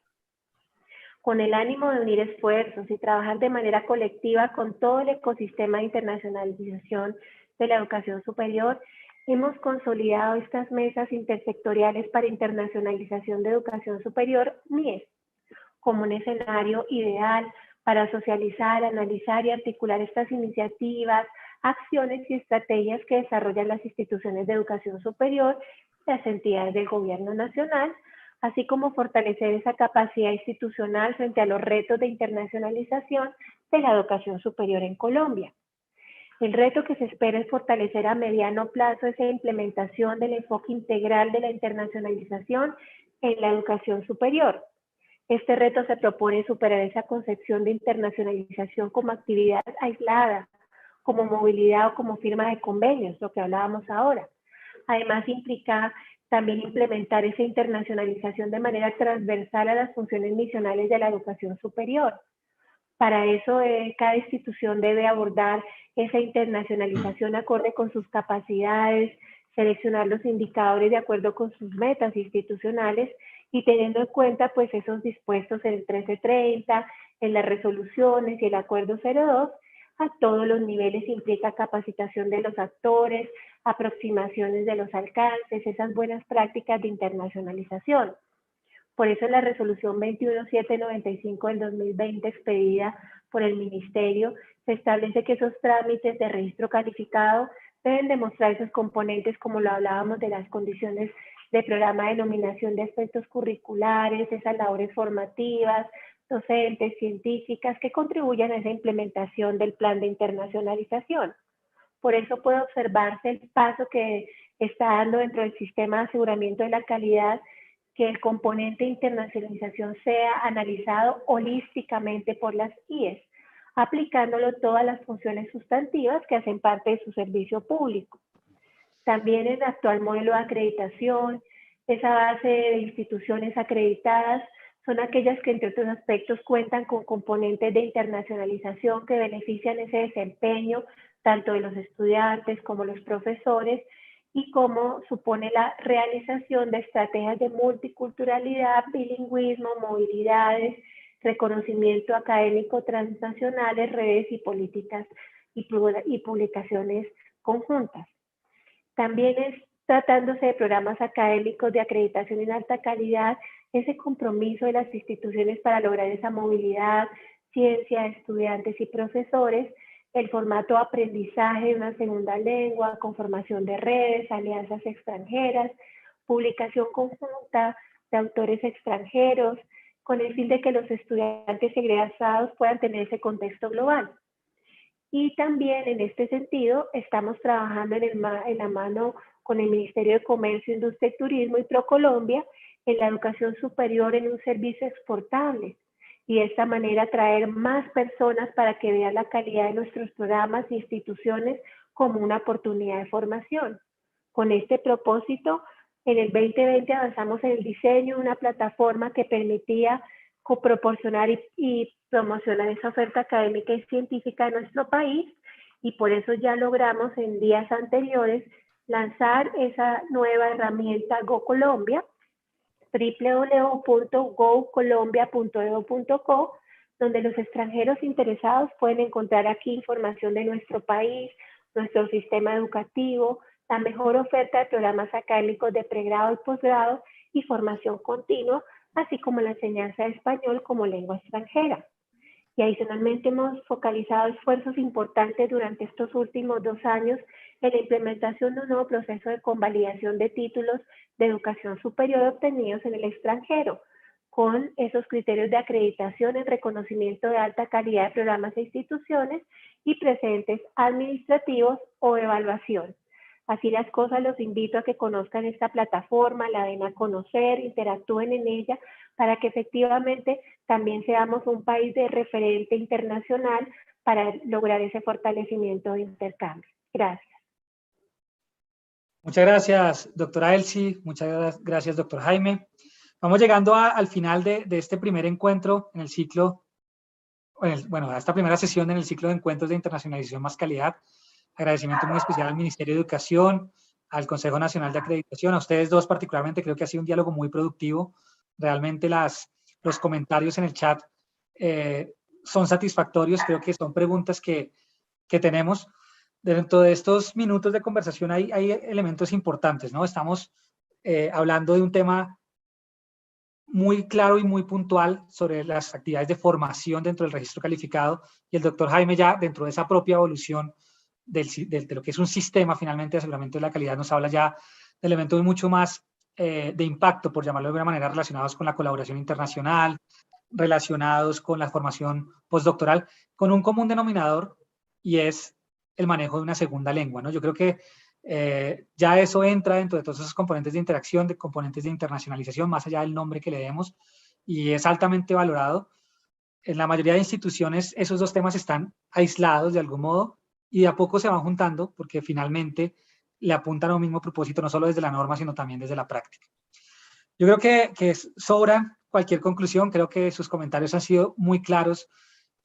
Con el ánimo de unir esfuerzos y trabajar de manera colectiva con todo el ecosistema de internacionalización de la educación superior, hemos consolidado estas mesas intersectoriales para internacionalización de educación superior, MIES, como un escenario ideal para socializar, analizar y articular estas iniciativas, acciones y estrategias que desarrollan las instituciones de educación superior, las entidades del gobierno nacional, así como fortalecer esa capacidad institucional frente a los retos de internacionalización de la educación superior en Colombia. El reto que se espera es fortalecer a mediano plazo esa implementación del enfoque integral de la internacionalización en la educación superior. Este reto se propone superar esa concepción de internacionalización como actividad aislada, como movilidad o como firma de convenios, lo que hablábamos ahora. Además, implica también implementar esa internacionalización de manera transversal a las funciones misionales de la educación superior. Para eso, cada institución debe abordar esa internacionalización acorde con sus capacidades, seleccionar los indicadores de acuerdo con sus metas institucionales y teniendo en cuenta pues esos dispuestos en el 1330, en las resoluciones y el acuerdo 02, a todos los niveles implica capacitación de los actores, aproximaciones de los alcances, esas buenas prácticas de internacionalización. Por eso en la resolución 21795 del 2020 expedida por el Ministerio, se establece que esos trámites de registro calificado deben demostrar esos componentes, como lo hablábamos, de las condiciones de programa de nominación de aspectos curriculares, esas labores formativas, docentes, científicas, que contribuyan a esa implementación del plan de internacionalización. Por eso puede observarse el paso que está dando dentro del sistema de aseguramiento de la calidad, que el componente de internacionalización sea analizado holísticamente por las IES, aplicándolo a todas las funciones sustantivas que hacen parte de su servicio público. También en el actual modelo de acreditación, esa base de instituciones acreditadas son aquellas que, entre otros aspectos, cuentan con componentes de internacionalización que benefician ese desempeño tanto de los estudiantes como los profesores, y cómo supone la realización de estrategias de multiculturalidad, bilingüismo, movilidades, reconocimiento académico transnacionales, redes y políticas y publicaciones conjuntas. También es tratándose de programas académicos de acreditación en alta calidad, ese compromiso de las instituciones para lograr esa movilidad, ciencia de estudiantes y profesores, el formato de aprendizaje de una segunda lengua, con formación de redes, alianzas extranjeras, publicación conjunta de autores extranjeros, con el fin de que los estudiantes egresados puedan tener ese contexto global. Y también en este sentido estamos trabajando en la mano con el Ministerio de Comercio, Industria y Turismo y ProColombia en la educación superior en un servicio exportable, y de esta manera atraer más personas para que vean la calidad de nuestros programas e instituciones como una oportunidad de formación. Con este propósito, en el 2020 avanzamos en el diseño de una plataforma que permitía coproporcionar y promocionar esa oferta académica y científica de nuestro país, y por eso ya logramos en días anteriores lanzar esa nueva herramienta GoColombia, www.gocolombia.edu.co, donde los extranjeros interesados pueden encontrar aquí información de nuestro país, nuestro sistema educativo, la mejor oferta de programas académicos de pregrado y posgrado y formación continua, así como la enseñanza de español como lengua extranjera. Y adicionalmente hemos focalizado esfuerzos importantes durante estos últimos 2 años en la implementación de un nuevo proceso de convalidación de títulos de educación superior obtenidos en el extranjero, con esos criterios de acreditación en reconocimiento de alta calidad de programas e instituciones y precedentes administrativos o evaluación. Así las cosas, los invito a que conozcan esta plataforma, la den a conocer, interactúen en ella, para que efectivamente también seamos un país de referente internacional para lograr ese fortalecimiento de intercambio. Gracias. Muchas gracias, doctora Elsie. Muchas gracias, doctor Jaime. Vamos llegando al final de este primer encuentro en el ciclo, bueno, a esta primera sesión en el ciclo de encuentros de internacionalización más calidad. Agradecimiento muy especial al Ministerio de Educación, al Consejo Nacional de Acreditación, a ustedes dos particularmente. Creo que ha sido un diálogo muy productivo. Realmente los comentarios en el chat son satisfactorios. Creo que son preguntas que tenemos. Dentro de estos minutos de conversación hay elementos importantes, ¿no? Estamos hablando de un tema muy claro y muy puntual sobre las actividades de formación dentro del registro calificado, y el doctor Jaime ya dentro de esa propia evolución de lo que es un sistema finalmente de aseguramiento de la calidad nos habla ya de elementos mucho más de impacto, por llamarlo de alguna manera, relacionados con la colaboración internacional, relacionados con la formación postdoctoral, con un común denominador, y es el manejo de una segunda lengua, ¿no? Yo creo que ya eso entra dentro de todos esos componentes de interacción, de componentes de internacionalización, más allá del nombre que le demos, y es altamente valorado. En la mayoría de instituciones esos dos temas están aislados de algún modo y de a poco se van juntando porque finalmente le apuntan a un mismo propósito, no solo desde la norma, sino también desde la práctica. Yo creo que sobra cualquier conclusión, creo que sus comentarios han sido muy claros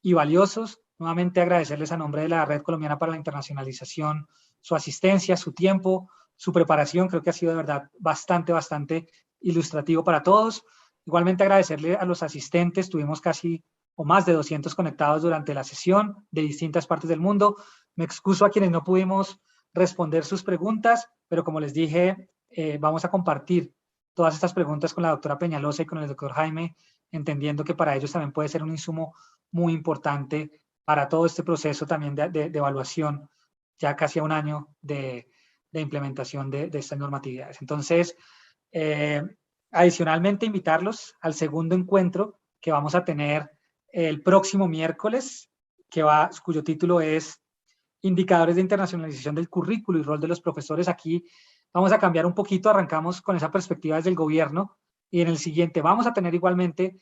y valiosos. Nuevamente agradecerles a nombre de la Red Colombiana para la Internacionalización su asistencia, su tiempo, su preparación, creo que ha sido de verdad bastante ilustrativo para todos. Igualmente agradecerle a los asistentes, tuvimos casi o más de 200 conectados durante la sesión de distintas partes del mundo. Me excuso a quienes no pudimos responder sus preguntas, pero como les dije, vamos a compartir todas estas preguntas con la doctora Peñalosa y con el doctor Jaime, entendiendo que para ellos también puede ser un insumo muy importante para todo este proceso también de evaluación, ya casi a un año de implementación de estas normatividades. Entonces, adicionalmente, invitarlos al segundo encuentro que vamos a tener el próximo miércoles, cuyo título es Indicadores de internacionalización del currículo y rol de los profesores. Aquí vamos a cambiar un poquito, arrancamos con esa perspectiva desde el gobierno y en el siguiente vamos a tener igualmente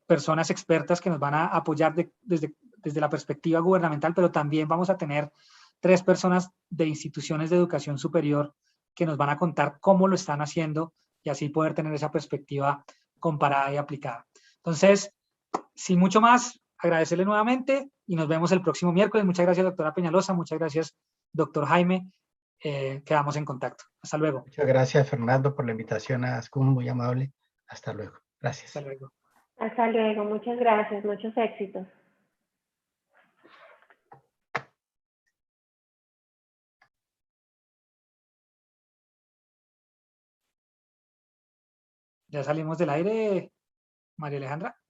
personas expertas que nos van a apoyar desde la perspectiva gubernamental, pero también vamos a tener 3 personas de instituciones de educación superior que nos van a contar cómo lo están haciendo y así poder tener esa perspectiva comparada y aplicada. Entonces, sin mucho más, agradecerle nuevamente y nos vemos el próximo miércoles. Muchas gracias, doctora Peñalosa. Muchas gracias, doctor Jaime. Quedamos en contacto. Hasta luego. Muchas gracias, Fernando, por la invitación a ASCUN, muy amable. Hasta luego. Gracias. Hasta luego. Hasta luego, muchas gracias, muchos éxitos. Ya salimos del aire, María Alejandra.